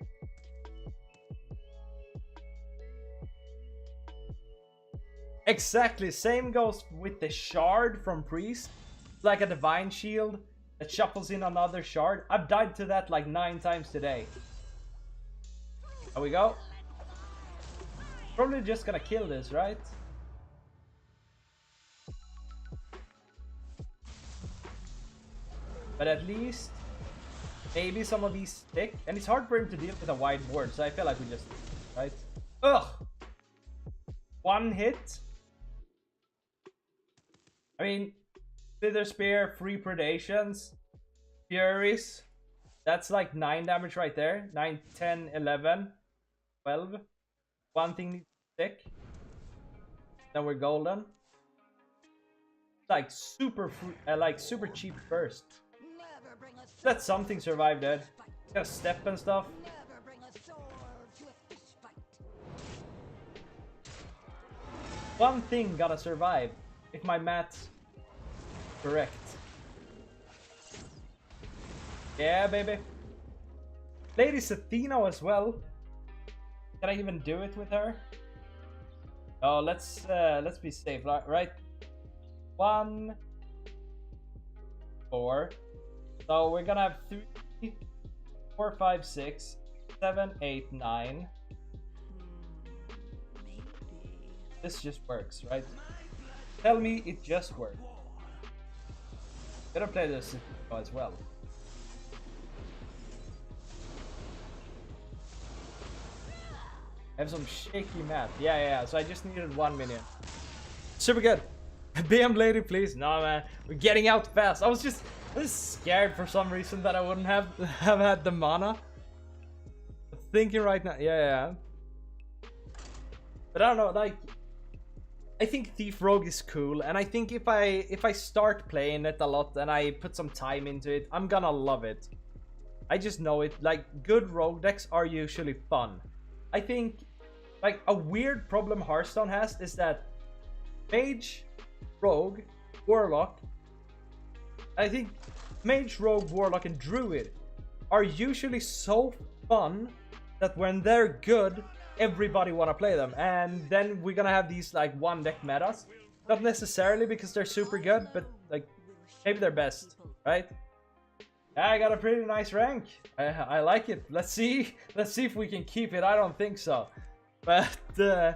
S1: Exactly, same goes with the Shard from Priest. Like a Divine Shield that shuffles in another Shard. I've died to that like 9 times today. There we go. Probably just gonna kill this, right? But at least maybe some of these stick. And it's hard for him to deal with a wide board, so I feel like we just... Right? Ugh! 1 hit. I mean, Slither Spear, 3 Predations, Furies. That's like 9 damage right there. 9, 10, 11, 12. One thing needs to stick. Then we're golden. Like super cheap first. Let something survive, dude. Got a step and stuff. One thing gotta survive. If my math's correct. Yeah, baby. Lady Athena as well. Can I even do it with her? Oh, let's be safe, right? 1, 4. So we're gonna have 3, 4, 5, 6, 7, 8, 9. This just works, right? Tell me it just works. Better play this as well. I have some shaky math. Yeah. So I just needed 1 minion. Super good. BM lady, please. No, man. We're getting out fast. I was scared for some reason that I wouldn't have had the mana. Thinking right now. Yeah. But I don't know, like... I think Thief Rogue is cool, and I think if I start playing it a lot and I put some time into it, I'm gonna love it. I just know it. Like, good rogue decks are usually fun. I think, like, a weird problem Hearthstone has is that Mage, Rogue, Warlock, I think Mage, Rogue, Warlock, and Druid are usually so fun that when they're good, everybody wanna play them. And then we're gonna have these like one deck metas. Not necessarily because they're super good, but like maybe they're best, right? I got a pretty nice rank. I like it. Let's see if we can keep it. I don't think so, but so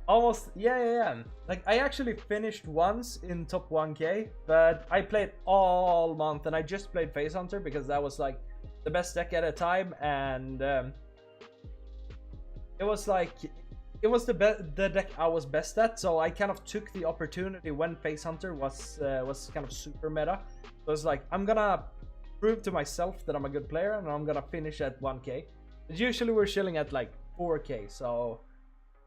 S1: almost yeah. Like I actually finished once in top 1k, but I played all month and I just played Face Hunter because that was like the best deck at a time, and it was like it was the deck I was best at, so I kind of took the opportunity when Face Hunter was kind of super meta. So it's like, I'm gonna prove to myself that I'm a good player and I'm gonna finish at 1k. But usually we're chilling at like 4k, so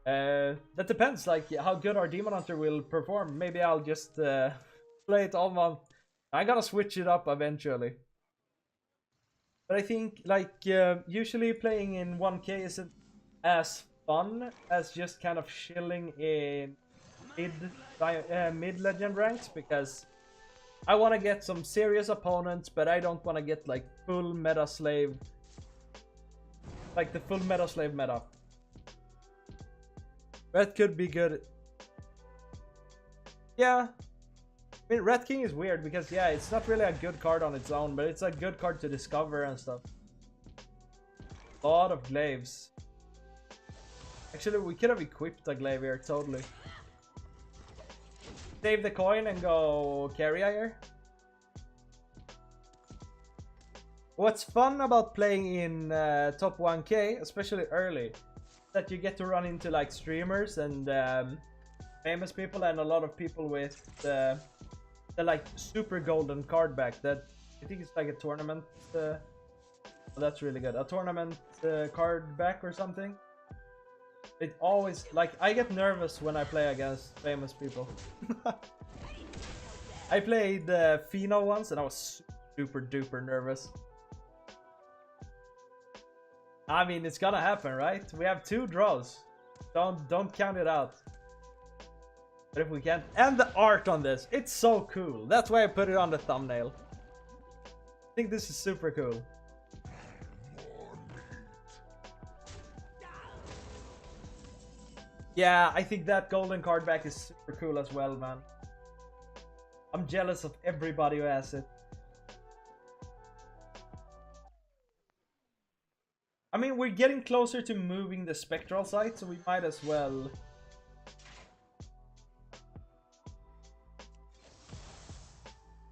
S1: that depends like how good our Demon Hunter will perform. Maybe I'll just play it all month. I'm gonna switch it up eventually. But I think like usually playing in 1k isn't as fun as just kind of chilling in mid legend ranks, because I want to get some serious opponents, but I don't want to get like full meta slave, like the full meta slave meta. Red could be good. Yeah, I mean Red King is weird because yeah, it's not really a good card on its own, but it's a good card to discover and stuff. A lot of glaives. Actually, we could have equipped a glaive here, totally. Save the coin and go carrier. What's fun about playing in top 1k, especially early, that you get to run into like streamers and famous people and a lot of people with the like super golden card back. That I think it's like a tournament. Oh, that's really good. A tournament card back or something. It always, like, I get nervous when I play against famous people. I played Fino once and I was super duper nervous. I mean, it's gonna happen, right? We have 2 draws. Don't count it out. But if we can, and the art on this, it's so cool. That's why I put it on the thumbnail. I think this is super cool. Yeah, I think that golden card back is super cool as well, man. I'm jealous of everybody who has it. I mean, we're getting closer to moving the spectral site, so we might as well.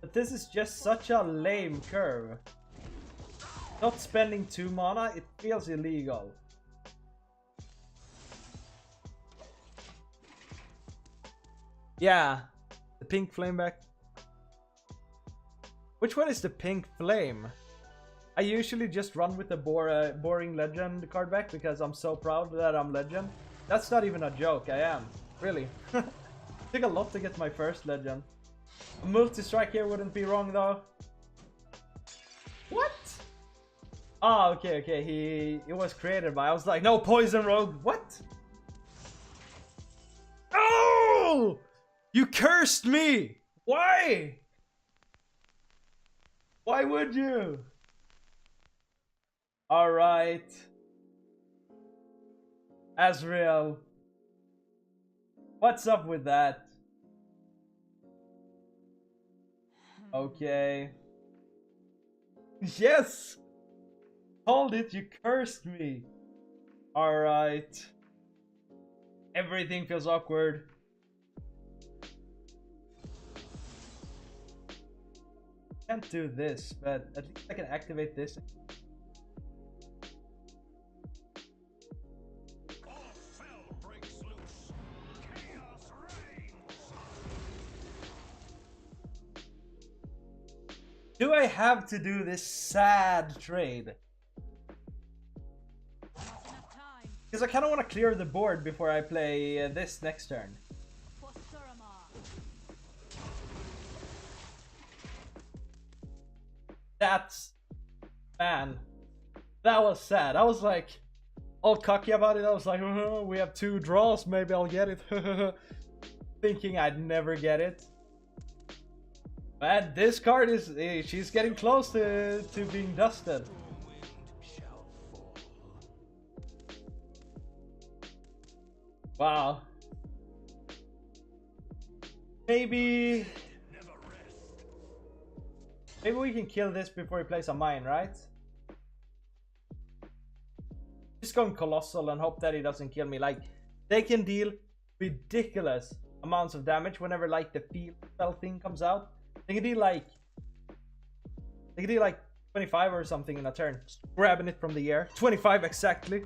S1: But this is just such a lame curve. Not spending 2 mana, it feels illegal. Yeah, the pink flame back. Which one is the pink flame? I usually just run with the boring legend card back because I'm so proud that I'm legend. That's not even a joke, I am. Really. It took a lot to get my first legend. A multi-strike here wouldn't be wrong though. What? Ah, okay, it was created by, I was like, no, poison rogue, what? Oh! You cursed me! Why? Why would you? Alright. Azrael. What's up with that? Okay. Yes! Hold it, you cursed me. Alright. Everything feels awkward. Can't do this, but at least I can activate this. Do I have to do this sad trade? Because I kind of want to clear the board before I play this next turn. That's... man. That was sad. I was like all cocky about it. I was like, oh, we have 2 draws, maybe I'll get it. Thinking I'd never get it. Man, this card is she's getting close to being dusted. Wow. Maybe we can kill this before he plays a mine, right? Just going colossal and hope that he doesn't kill me. Like, they can deal ridiculous amounts of damage whenever like the field spell thing comes out. They can deal like 25 or something in a turn. Just grabbing it from the air. 25 exactly.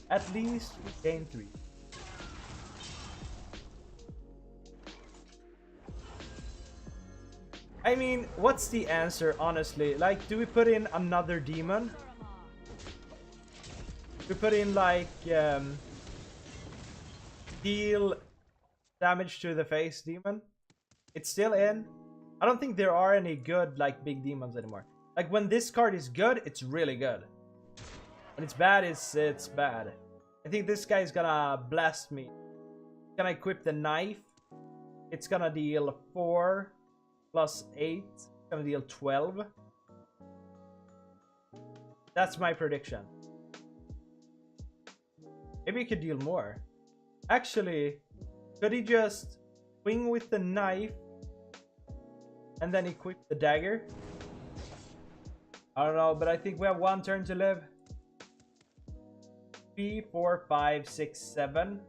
S1: At least we gain 3. I mean, what's the answer, honestly? Like, do we put in another demon? We put in, like, deal damage to the face demon. It's still in. I don't think there are any good, like, big demons anymore. Like, when this card is good, it's really good. When it's bad, it's bad. I think this guy is gonna blast me. Gonna equip the knife. It's gonna deal 4 plus 8. It's gonna deal 12. That's my prediction. Maybe he could deal more. Actually, could he just swing with the knife and then equip the dagger? I don't know, but I think we have 1 turn to live. 3, 4, 5, 6, 7,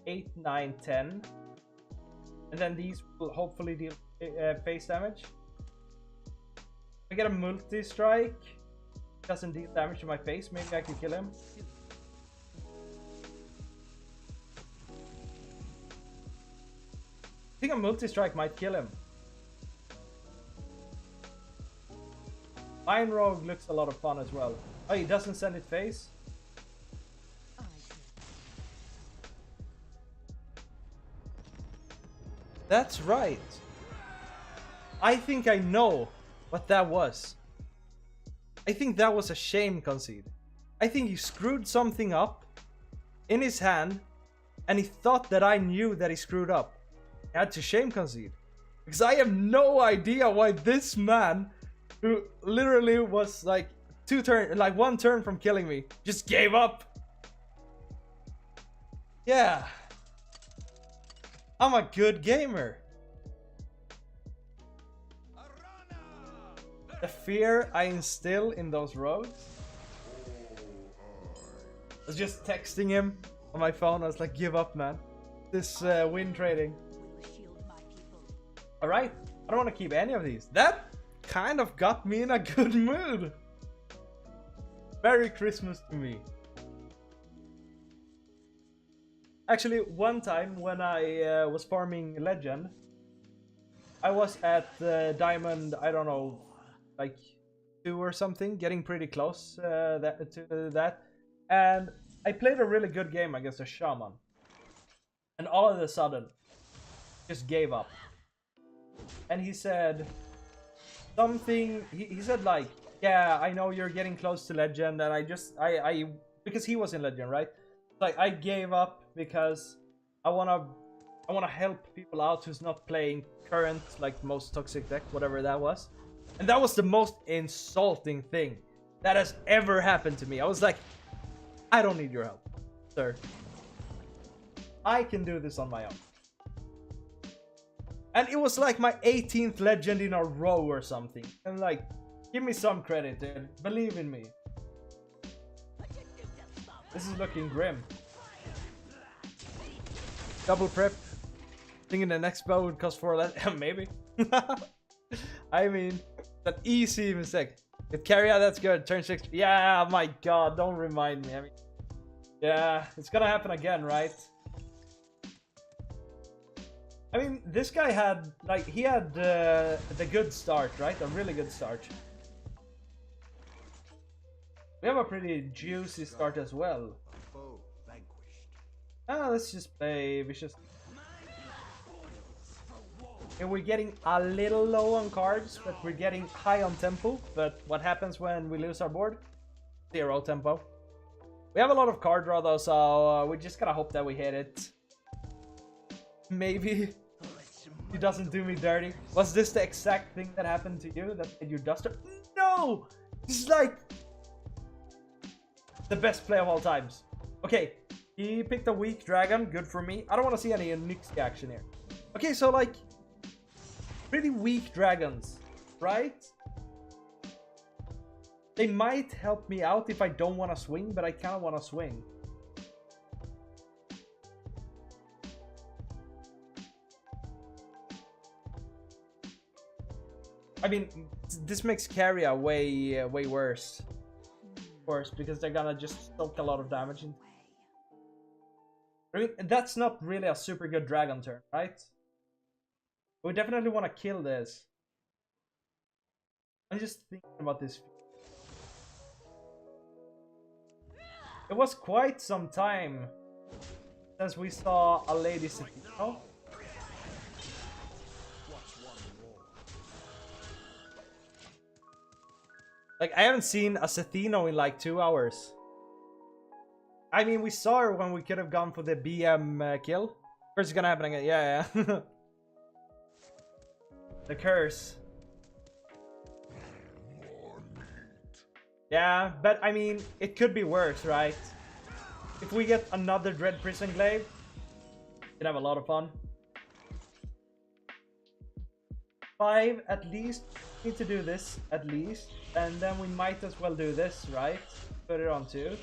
S1: 8, 9, 10. And then these will hopefully deal face damage. I get a multi-strike. Doesn't deal damage to my face. Maybe I can kill him. I think a multi-strike might kill him. Iron Rogue looks a lot of fun as well. Oh, he doesn't send it face? That's right. I think I know what that was. I think that was a shame concede. I think he screwed something up in his hand and he thought that I knew that he screwed up. I had to shame concede. Because I have no idea why this man, who literally was like 1 turn from killing me, just gave up. Yeah. I'm a good gamer. The fear I instill in those rogues. I was just texting him on my phone. I was like, give up, man. This win trading. Alright, I don't want to keep any of these. That kind of got me in a good mood. Merry Christmas to me. Actually, one time when I was farming Legend, I was at Diamond, I don't know, like 2 or something, getting pretty close to that. And I played a really good game against a Shaman. And all of a sudden, just gave up. And he said something, he said like, yeah, I know you're getting close to Legend, and I because he was in Legend, right? Like, I gave up because I wanna help people out who's not playing current, like, most toxic deck, whatever that was. And that was the most insulting thing that has ever happened to me. I was like, I don't need your help, sir. I can do this on my own. And it was like my 18th Legend in a row or something. And like, give me some credit, dude. Believe in me. This is looking grim. Double prep. Thinking the next spell would cost 4 less. Maybe. I mean, an easy mistake. With Carrier, that's good. Turn 6. Yeah, my god, don't remind me. I mean, yeah, it's gonna happen again, right? I mean, this guy had, like, he had the good start, right? A really good start. We have a pretty juicy start as well. Ah, let's just play Vicious. And we're getting a little low on cards, but we're getting high on tempo. But what happens when we lose our board? 0 tempo. We have a lot of card draw though, so we just gotta hope that we hit it. Maybe he doesn't do me dirty. Was this the exact thing that happened to you that made you duster? No! This is like the best play of all times. Okay, he picked a weak dragon. Good for me. I don't want to see any Nixie action here. Okay, so like pretty weak dragons, right? They might help me out if I don't want to swing, but I kind of want to swing. I mean, this makes Carrier way worse. Of course, because they're gonna just soak a lot of damage in. I mean, that's not really a super good dragon turn, right? We definitely want to kill this. I'm just thinking about this. It was quite some time since we saw a Lady Citino. Like, I haven't seen a Citino in like 2 hours. I mean, we saw her when we could have gone for the BM kill. Curse is gonna happen again. Yeah. The curse. Yeah, but I mean, it could be worse, right? If we get another Dread Prison Glaive, we'd have a lot of fun. 5 at least. Need to do this at least, and then we might as well do this, right? Put it on 2.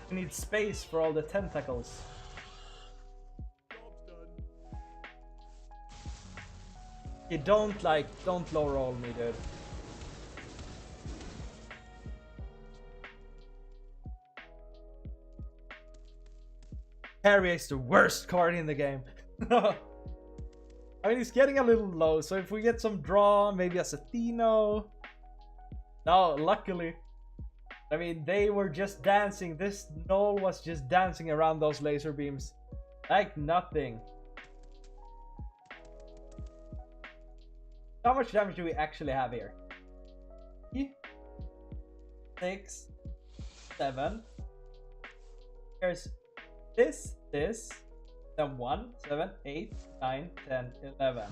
S1: We need space for all the tentacles. You don't low roll me, dude. Harry is the worst card in the game. I mean, he's getting a little low, so if we get some draw, maybe a Citino. No, luckily. I mean, they were just dancing. This Null was just dancing around those laser beams. Like nothing. How much damage do we actually have here? 6, 7. Here's this, then 1, 7, 8, 9, 10, 11.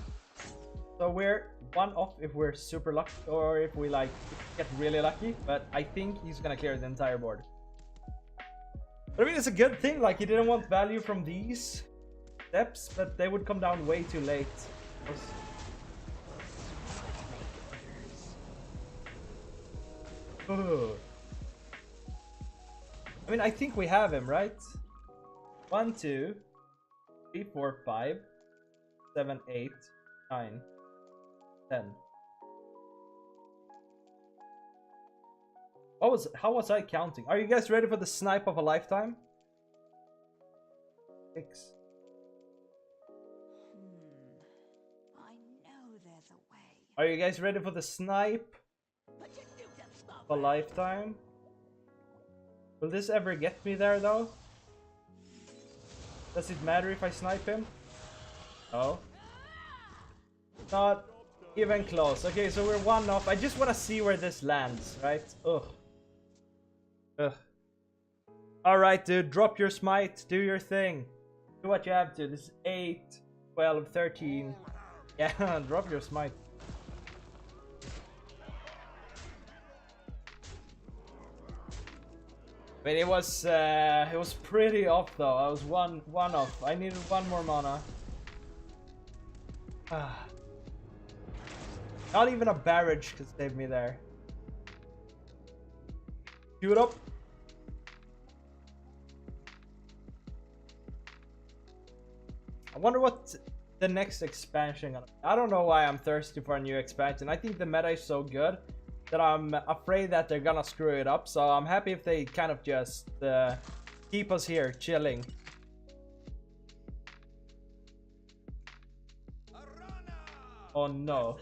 S1: So we're 1 off if we're super lucky, or if we like get really lucky, but I think he's gonna clear the entire board. But I mean, it's a good thing, like he didn't want value from these steps, but they would come down way too late. Ugh. I mean, I think we have him, right? 1, 2, 3, 4, 5, 7, 8, 9, 10. How was I counting? Are you guys ready for the snipe of a lifetime? 6.
S4: I know there's a way.
S1: Are you guys ready for the snipe of a lifetime? Will this ever get me there though? Does it matter if I snipe him? No. Not even close. Okay, so we're 1 off. I just want to see where this lands, right? Ugh. Alright, dude. Drop your smite. Do your thing. Do what you have to. This is 8, 12, 13. Yeah, drop your smite. But it was pretty off though. I was one off. I needed 1 more mana. Not even a barrage could save me there. Shoot up. I wonder what the next expansion gonna be. I don't know why I'm thirsty for a new expansion. I think the meta is so good that I'm afraid that they're gonna screw it up. So I'm happy if they kind of just keep us here chilling. Oh no.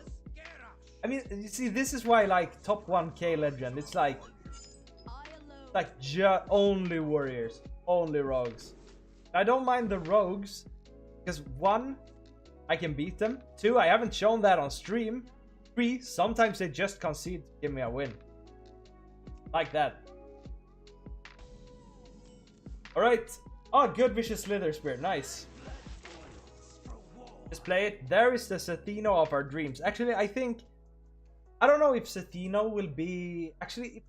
S1: I mean, you see, this is why like top 1k legend, it's like only warriors, only rogues. I don't mind the rogues because 1, I can beat them. 2, I haven't shown that on stream. 3, sometimes they just concede to give me a win. Like that. Alright. Oh, good Vicious Slither Spear. Nice. Just play it. There is the Sethino of our dreams. Actually, I think... I don't know if Sethino will be... Actually,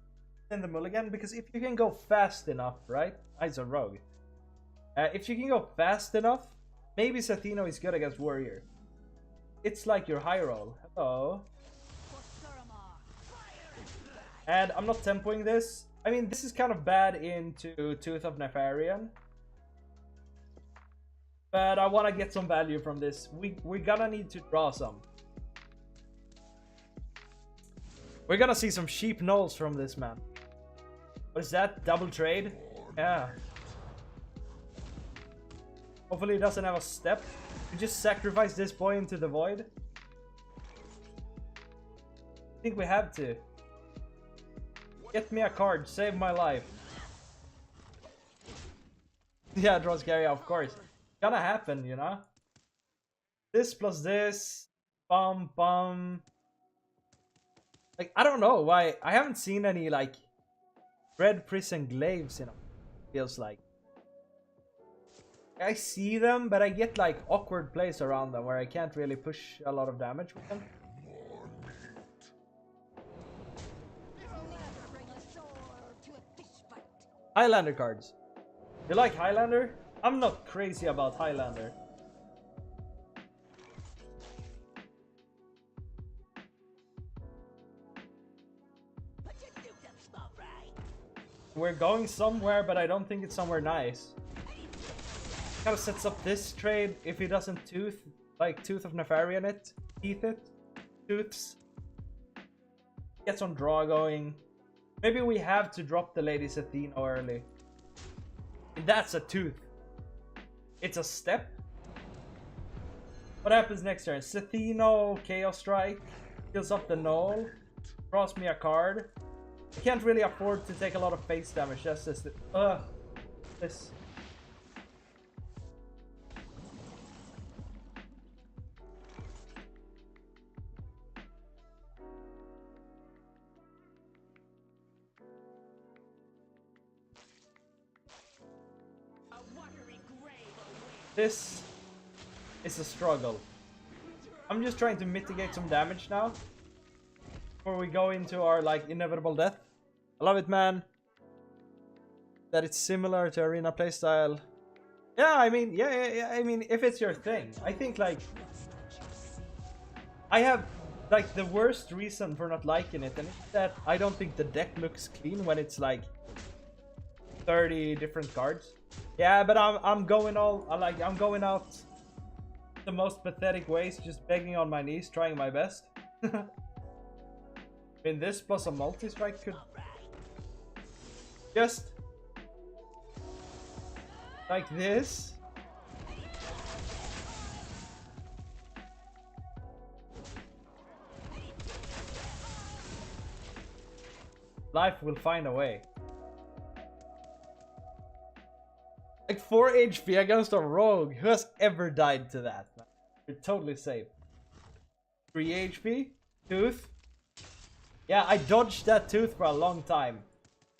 S1: in the mulligan. Because if you can go fast enough, right? It's a rogue. If you can go fast enough, maybe Sethino is good against Warrior. It's like your high roll. Hello. And I'm not tempoing this. I mean, this is kind of bad into Tooth of Nefarian. But I want to get some value from this. We're gonna need to draw some. We're gonna see some cheap knolls from this man. What is that? Double trade? Yeah. Hopefully he doesn't have a step. We just sacrifice this boy into the void. I think we have to. Get me a card, save my life. Yeah, draw scary, of course. Gonna happen, you know? This plus this. Bum bum. Like, I don't know why. I haven't seen any, like, red prison glaives, you know. Feels like. I see them, but I get, like, awkward plays around them where I can't really push a lot of damage with them. Highlander cards. You like Highlander? I'm not crazy about Highlander. We're going somewhere, but I don't think it's somewhere nice. Kind of sets up this trade if he doesn't Tooth, like Tooth of Nefarian it, Teeth it, Tooths. Get some draw going. Maybe we have to drop the Lady Sethino early. That's a Tooth. It's a step. What happens next turn? Sethino, Chaos Strike, kills up the Knoll, draws me a card. I can't really afford to take a lot of face damage. That's just it. This. This is a struggle. I'm just trying to mitigate some damage now before we go into our, like, inevitable death. I love it, man. That it's similar to arena playstyle. Yeah, I mean, yeah. I mean, if it's your thing, I think, like, I have, like, the worst reason for not liking it, and it's that I don't think the deck looks clean when it's like 30 different cards. Yeah, but I'm going out the most pathetic ways, just begging on my knees, trying my best. I mean, this plus a multi-strike could just like this. Life will find a way. Like 4 HP against a rogue. Who has ever died to that? You're totally safe. 3 HP? Tooth? Yeah, I dodged that Tooth for a long time.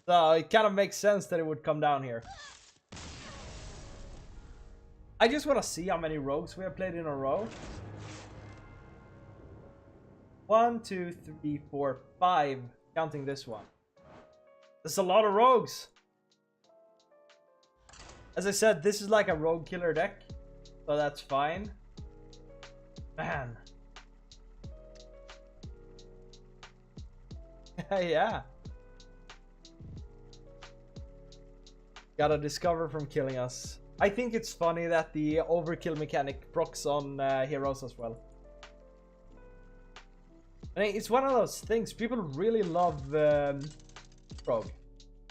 S1: So it kind of makes sense that it would come down here. I just want to see how many rogues we have played in a row. 1, 2, 3, 4, 5. Counting this one. There's a lot of rogues. As I said, this is like a rogue killer deck, so that's fine. Man. Yeah. Gotta discover from killing us. I think it's funny that the overkill mechanic procs on heroes as well. I mean, it's one of those things, people really love rogue.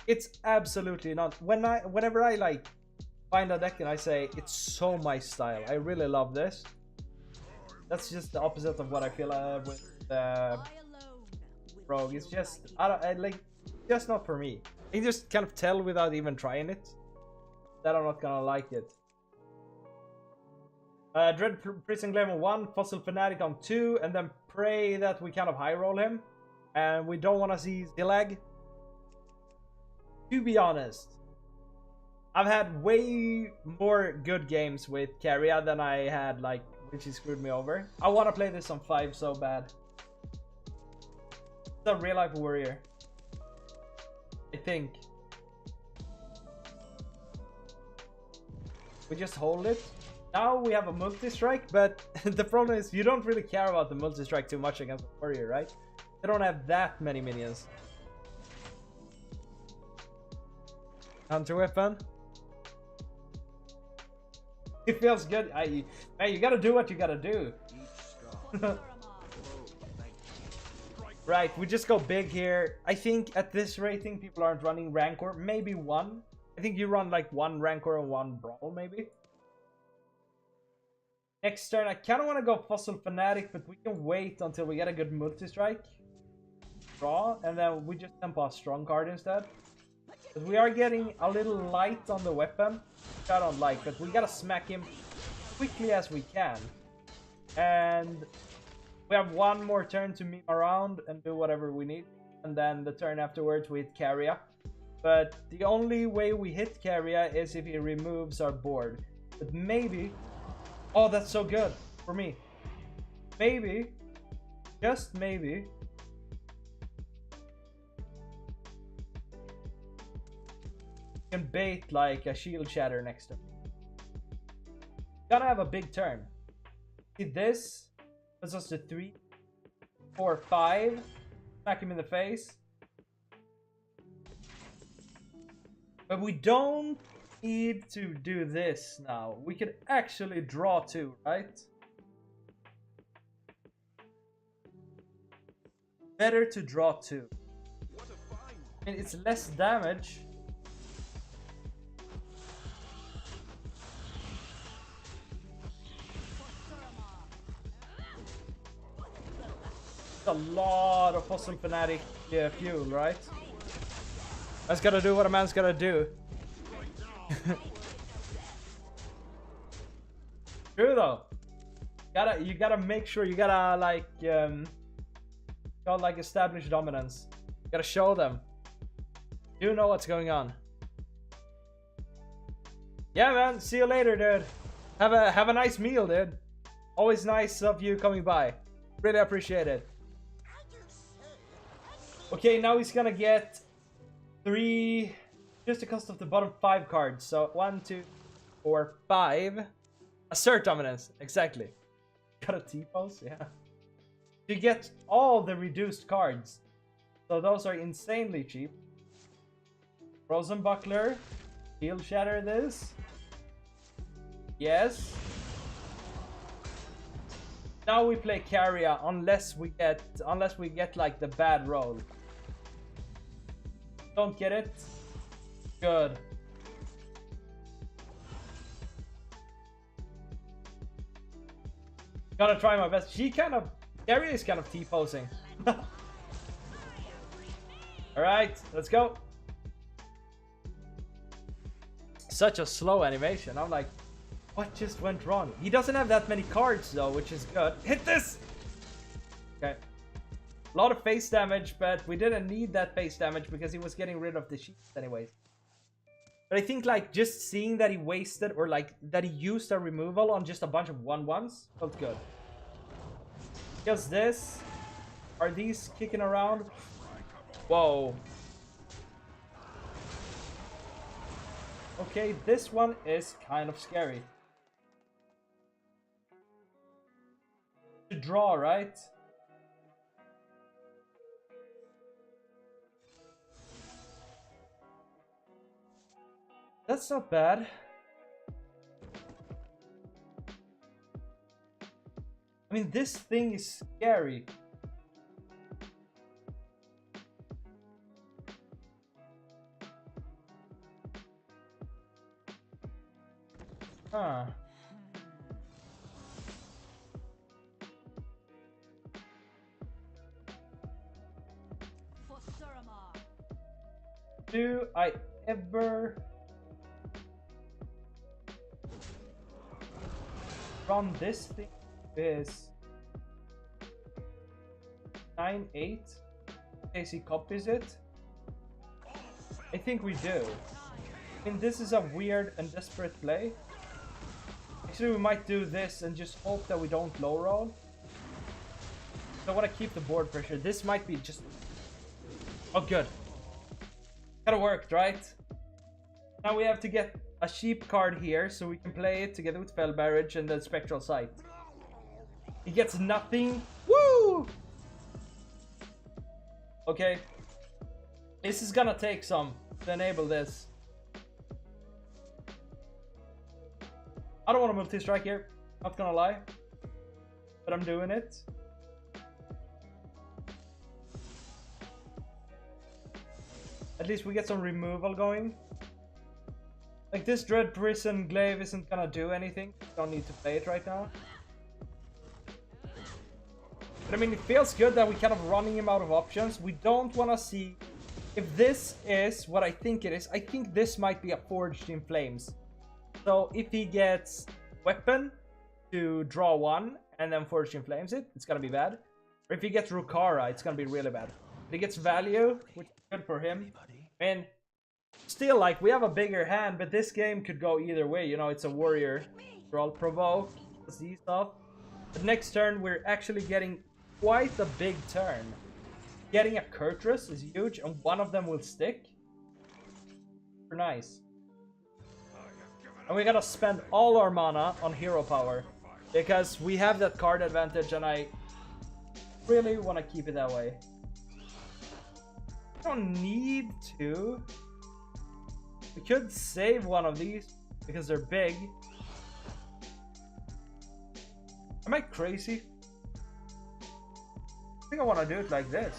S1: It's absolutely not. Whenever I like find a deck and I say it's so my style, I really love this. That's just the opposite of what I feel with rogue. It's just just not for me. You just kind of tell without even trying it that I'm not gonna like it. Dread Prison Glaive on 1, Fossil Fanatic on 2, and then pray that we kind of high roll him, and we don't want to see Zillag. to be honest, I've had way more good games with Carrier than I had, like, when she screwed me over. I want to play this on 5 so bad. It's a real life warrior, I think. We just hold it. Now we have a multi-strike, but the problem is you don't really care about the multi-strike too much against a warrior, right? They don't have that many minions. Hunter weapon. It feels good. Man, you gotta do what you gotta do. Right, we just go big here. I think at this rating, people aren't running Rancor. Maybe one. I think you run like 1 Rancor and 1 Brawl, maybe. Next turn, I kind of want to go Fossil Fanatic, but we can wait until we get a good multi-strike. Draw, and then we just tempo a strong card instead. But we are getting a little light on the weapon, which I don't like, but we gotta smack him quickly as we can. And we have 1 more turn to meme around and do whatever we need. And then the turn afterwards we hit Carrier. But the only way we hit Carrier is if he removes our board. But maybe... Oh, that's so good for me. Maybe, just maybe, can bait like a shield shatter next turn. Gotta have a big turn. See this? Puts us to 3, 4, 5. Smack him in the face. But we don't need to do this now. We could actually draw 2, right? Better to draw 2. I mean, it's less damage. It's a lot of Fossil Fanatic fuel, right? Man's gotta do what a man's gotta do. True though. You gotta make sure, you gotta like establish dominance. You gotta show them. You know what's going on. Yeah man, see you later dude. Have a nice meal dude. Always nice of you coming by. Really appreciate it. Okay, now he's gonna get 3, just the cost of the bottom 5 cards. So 1, 2, 4, 5. Assert dominance, exactly. Got a T-pose, yeah. You get all the reduced cards. So those are insanely cheap. Frozen Buckler. Shield Shatter this. Yes. Now we play Carrier unless we get like the bad roll. Don't get it? Good. Gotta try my best. Carrier is kind of T-posing. Alright, let's go. Such a slow animation. I'm like, what just went wrong? He doesn't have that many cards though, which is good. Hit this! Okay. A lot of face damage, but we didn't need that face damage because he was getting rid of the sheets anyways. But I think like just seeing that he wasted, or like that he used a removal on just a bunch of 1/1s felt good. Just this. Are these kicking around? Whoa. Okay, this one is kind of scary. To draw, right? That's not bad. I mean, this thing is scary. Huh. Do I ever run this thing? Is 9/8 in case he copies it. I think we do. I mean, this is a weird and desperate play. Actually, we might do this and just hope that we don't low roll. So I want to keep the board pressure. This might be just... Oh, good. Kinda worked, right? Now we have to get a sheep card here so we can play it together with Fel Barrage and the Spectral Sight. He gets nothing. Woo! Okay. This is gonna take some to enable this. I don't want to multi-strike here. Not gonna lie. But I'm doing it. At least we get some removal going. Like this Dread Prison Glaive isn't gonna do anything. Don't need to play it right now. But I mean, it feels good that we kind of running him out of options. We don't want to see... If this is what I think it is, I think this might be a Forged in Flames. So if he gets Weapon to draw one and then Forged in Flames it, it's gonna be bad. Or if he gets Rukara, it's gonna be really bad. If he gets Value, which is good for him. And still, like, we have a bigger hand, but this game could go either way. You know, it's a warrior. Draw, provoke, see stuff. But next turn, we're actually getting quite a big turn. Getting a Kurtrus is huge, and one of them will stick. Super nice. And we gotta spend all our mana on hero power. Because we have that card advantage, and I really want to keep it that way. I don't need to. We could save one of these because they're big. Am I crazy? I think I want to do it like this.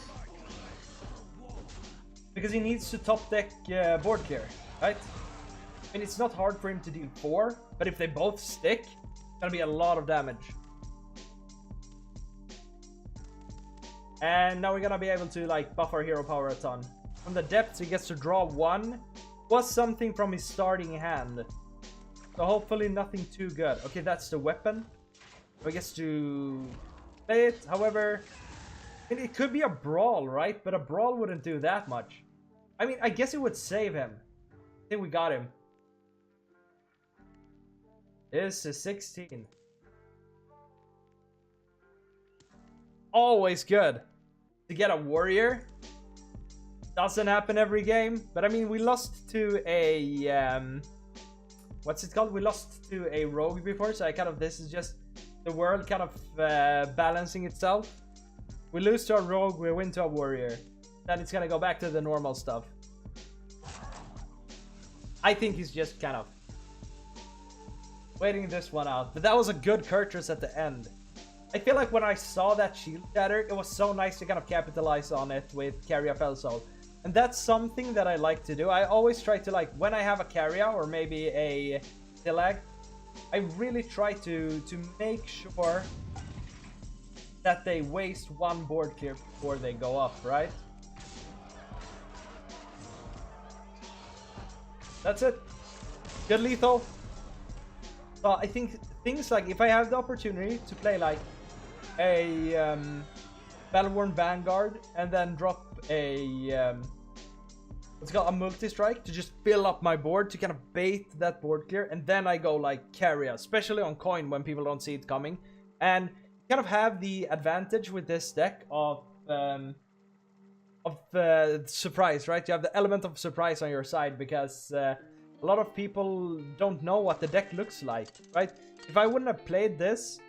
S1: Because he needs to top deck board clear, right? I mean, it's not hard for him to do 4, but if they both stick, it's gonna be a lot of damage. And now we're gonna be able to like buff our hero power a ton. From the depths, he gets to draw 1. Was something from his starting hand. So hopefully nothing too good. Okay, that's the weapon. So he gets to play it. However, it could be a brawl, right? But a brawl wouldn't do that much. I mean, I guess it would save him. I think we got him. This is 16. Always good to get a warrior. Doesn't happen every game, but I mean, we lost to a what's it called? We lost to a rogue before, so I kind of, this is just the world kind of balancing itself. We lose to a rogue, we win to a warrior. Then it's gonna go back to the normal stuff. I think he's just kind of waiting this one out. But that was a good Kurtrus at the end. I feel like when I saw that shield shatter, it was so nice to kind of capitalize on it with Carry a Fel Soul. And that's something that I like to do. I always try to, like, when I have a Carrier or maybe a Tillag, I really try to make sure that they waste one board clear before they go up, right? That's it. Good lethal. So I think things like, if I have the opportunity to play like a Battleworn Vanguard and then drop a what's it called, a multi-strike to just fill up my board to kind of bait that board clear, and then I go like Carrier, especially on coin when people don't see it coming, and kind of have the advantage with this deck of surprise, right? You have the element of surprise on your side because a lot of people don't know what the deck looks like, right? If I wouldn't have played this,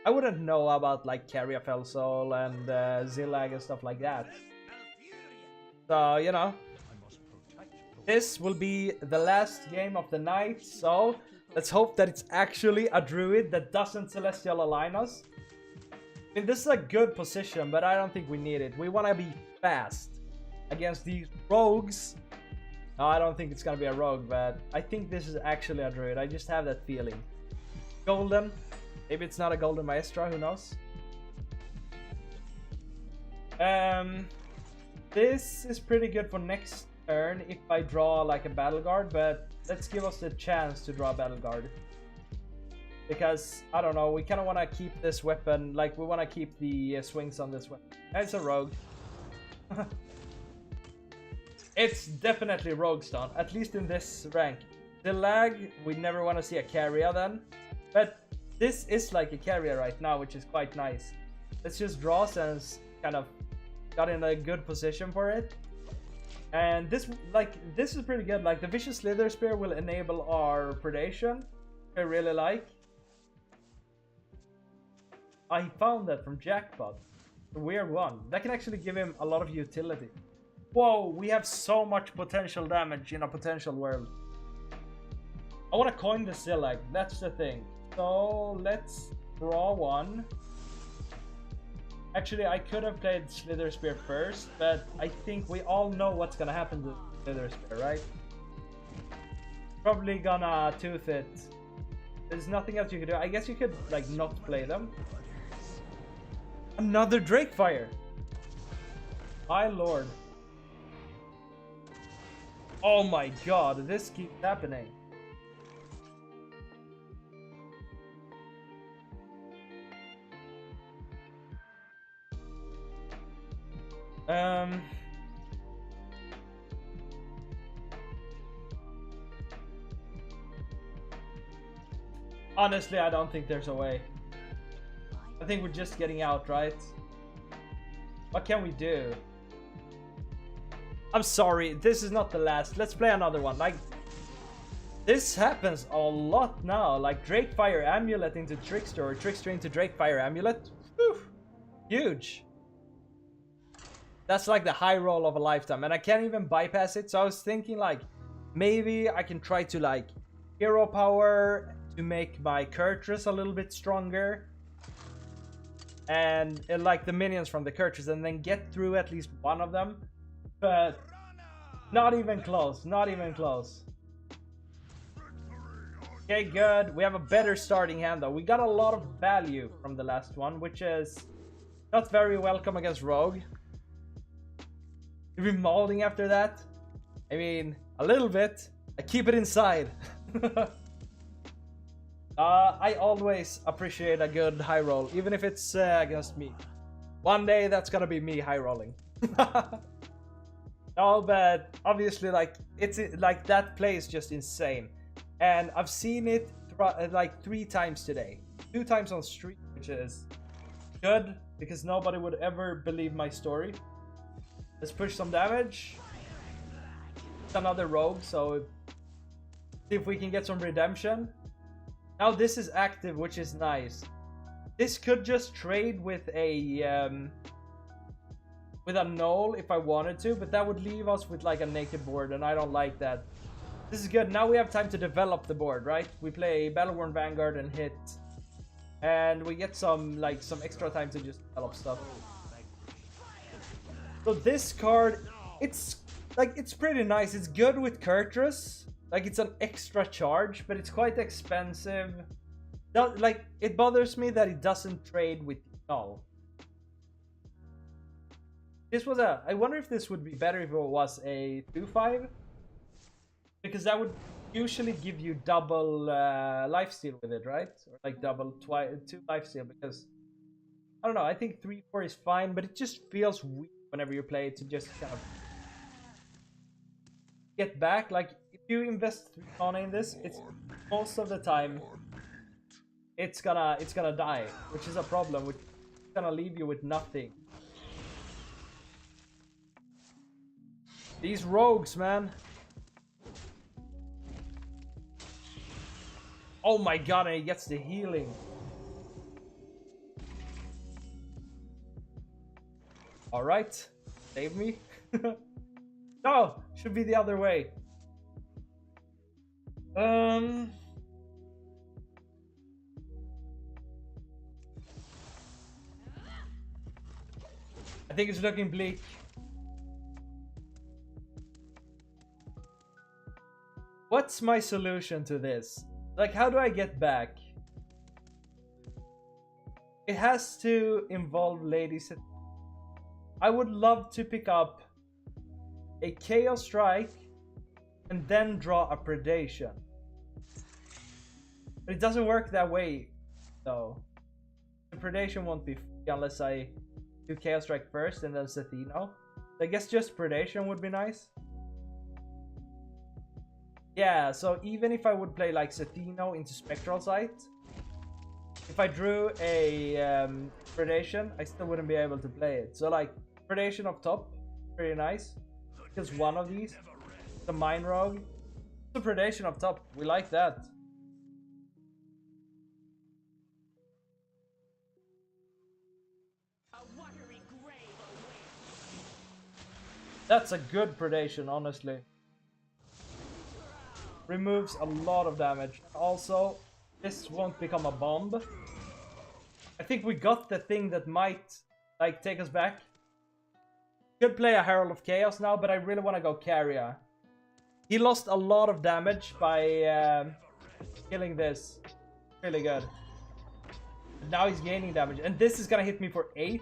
S1: I wouldn't know about like Carrier Fel Soul and Zillag and stuff like that. So, you know, this will be the last game of the night, so let's hope that it's actually a druid that doesn't Celestial Align us. I mean, this is a good position, but I don't think we need it. We want to be fast against these rogues. No, I don't think it's going to be a rogue, but I think this is actually a druid. I just have that feeling. Golden. Maybe it's not a Golden Maestra, who knows? This is pretty good for next turn if I draw like a Battle Guard, but let's give us the chance to draw a Battle Guard. Because, I don't know, we kind of want to keep this weapon, like we want to keep the swings on this weapon. It's a rogue. It's definitely Roguestone, at least in this rank. The lag, we never want to see a carrier then. But this is like a carrier right now, which is quite nice. Let's just draw since kind of got in a good position for it. And this is pretty good. Like the Vicious Slither Spear will enable our predation, which I really like. I found that from Jackpot. A weird one. That can actually give him a lot of utility. Whoa, we have so much potential damage in a potential world. I want to coin the Zillag, that's the thing. So let's draw one. Actually, I could have played Slither Spear first, but I think we all know what's gonna happen to Slither Spear, right? Probably gonna tooth it. There's nothing else you could do. I guess you could like not play them. Another Drakefire! My lord. Oh my god, this keeps happening. Honestly, I don't think there's a way. I think we're just getting out, right? What can we do? I'm sorry, this is not the last. Let's play another one. Like, this happens a lot now. Like Drakefire Amulet into Trickster, or Trickster into Drakefire Amulet. Whew. Huge. That's like the high roll of a lifetime, and I can't even bypass it. So I was thinking like, maybe I can try to like hero power to make my Kurtrus a little bit stronger. And like the minions from the Kurtrus, and then get through at least one of them. But not even close, not even close. Okay, good. We have a better starting hand though. We got a lot of value from the last one, which is not very welcome against Rogue. You've been molding after that? I mean, a little bit. I keep it inside. I always appreciate a good high roll, even if it's against me. One day that's gonna be me high rolling. No, but obviously, like it's like that play is just insane, and I've seen it like 3 times today, 2 times on stream, which is good because nobody would ever believe my story. Let's push some damage. It's another rogue, so see if we can get some redemption. Now this is active, which is nice. This could just trade with a null if I wanted to, but that would leave us with like a naked board, and I don't like that. This is good. Now we have time to develop the board, right? We play Battleworn Vanguard and hit, and we get some extra time to just develop stuff. So this card, it's pretty nice. It's good with Kurtrus. Like it's an extra charge, but it's quite expensive. Like it bothers me that it doesn't trade with null. This was I wonder if this would be better if it was a 2/5, because that would usually give you double lifesteal with it, right? Or like double 2 lifesteal, because I don't know. I think 3/4 is fine, but it just feels weak whenever you play it to just kind of get back. Like if you invest 3 mana in this, it's most of the time it's gonna die, which is a problem. Which is gonna leave you with nothing. These rogues, man. Oh my god, and he gets the healing. Alright. Save me. No! Should be the other way. I think it's looking bleak. What's my solution to this? Like, how do I get back? It has to involve ladies. I would love to pick up a Chaos Strike and then draw a Predation. But it doesn't work that way, though. The Predation won't be free unless I do Chaos Strike first and then Sethino. I guess just Predation would be nice. Yeah, so even if I would play like Zethino into Spectral Sight, if I drew a Predation, I still wouldn't be able to play it. So like Predation up top, pretty nice. Because one of these, the Mine Rogue, the Predation up top, we like that. That's a good Predation, honestly. Removes a lot of damage. Also, this won't become a bomb. I think we got the thing that might like take us back. Could play a Herald of Chaos now, but I really want to go Carrier. He lost a lot of damage by killing this. Really good. Now he's gaining damage, and this is gonna hit me for 8.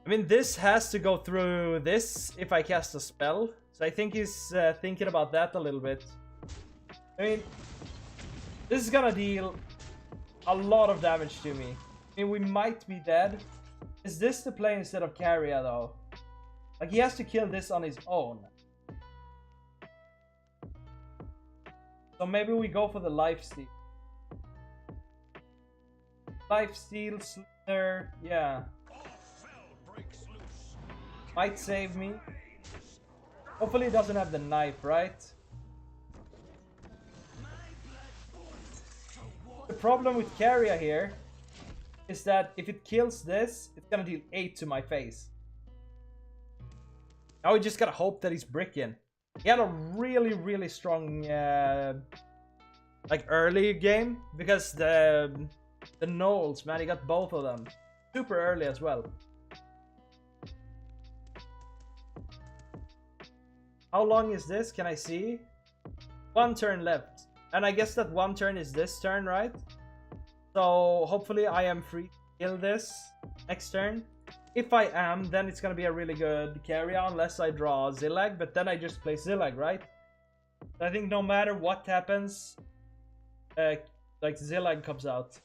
S1: I mean, this has to go through this if I cast a spell. So I think he's thinking about that a little bit. I mean, this is gonna deal a lot of damage to me. I mean, we might be dead. Is this the play instead of Carrier, though? Like, he has to kill this on his own. So maybe we go for the lifesteal. Lifesteal, Slither, yeah. Might save me. Hopefully it doesn't have the knife, right? The problem with Carrier here is that if it kills this, it's gonna deal 8 to my face. Now we just gotta hope that he's bricking. He had a really, really strong like early game because the Knolls, man, he got both of them super early as well. How long is this? Can I see? 1 turn left. And I guess that 1 turn is this turn, right? So hopefully I am free to kill this next turn. If I am, then it's gonna be a really good carry unless I draw Zillag, but then I just play Zillag, right? I think no matter what happens, like Zillag comes out.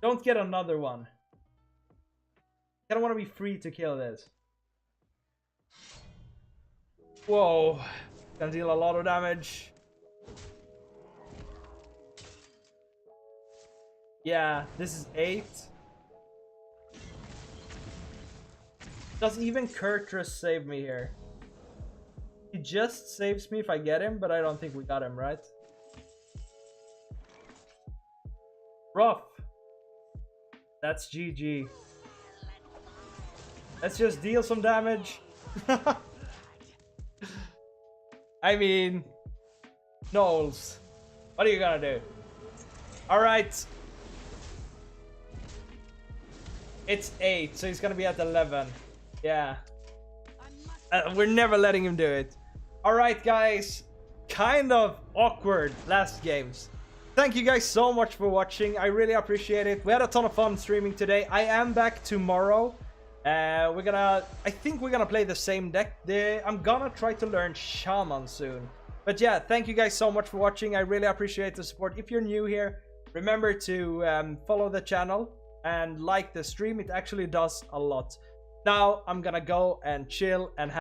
S1: Don't get another one. I don't want to be free to kill this. Whoa, gonna deal a lot of damage. Yeah, this is 8. Does even Kurtrus save me here? He just saves me if I get him, but I don't think we got him, right? Rough. That's GG. Let's just deal some damage. I mean, Knolls, what are you gonna do? Alright. It's 8, so he's gonna be at 11. Yeah. We're never letting him do it. Alright, guys. Kind of awkward last games. Thank you guys so much for watching. I really appreciate it. We had a ton of fun streaming today. I am back tomorrow. I think we're gonna play the same deck. I'm gonna try to learn Shaman soon. But yeah, thank you guys so much for watching. I really appreciate the support. If you're new here, remember to follow the channel and like the stream. It actually does a lot. Now I'm gonna go and chill and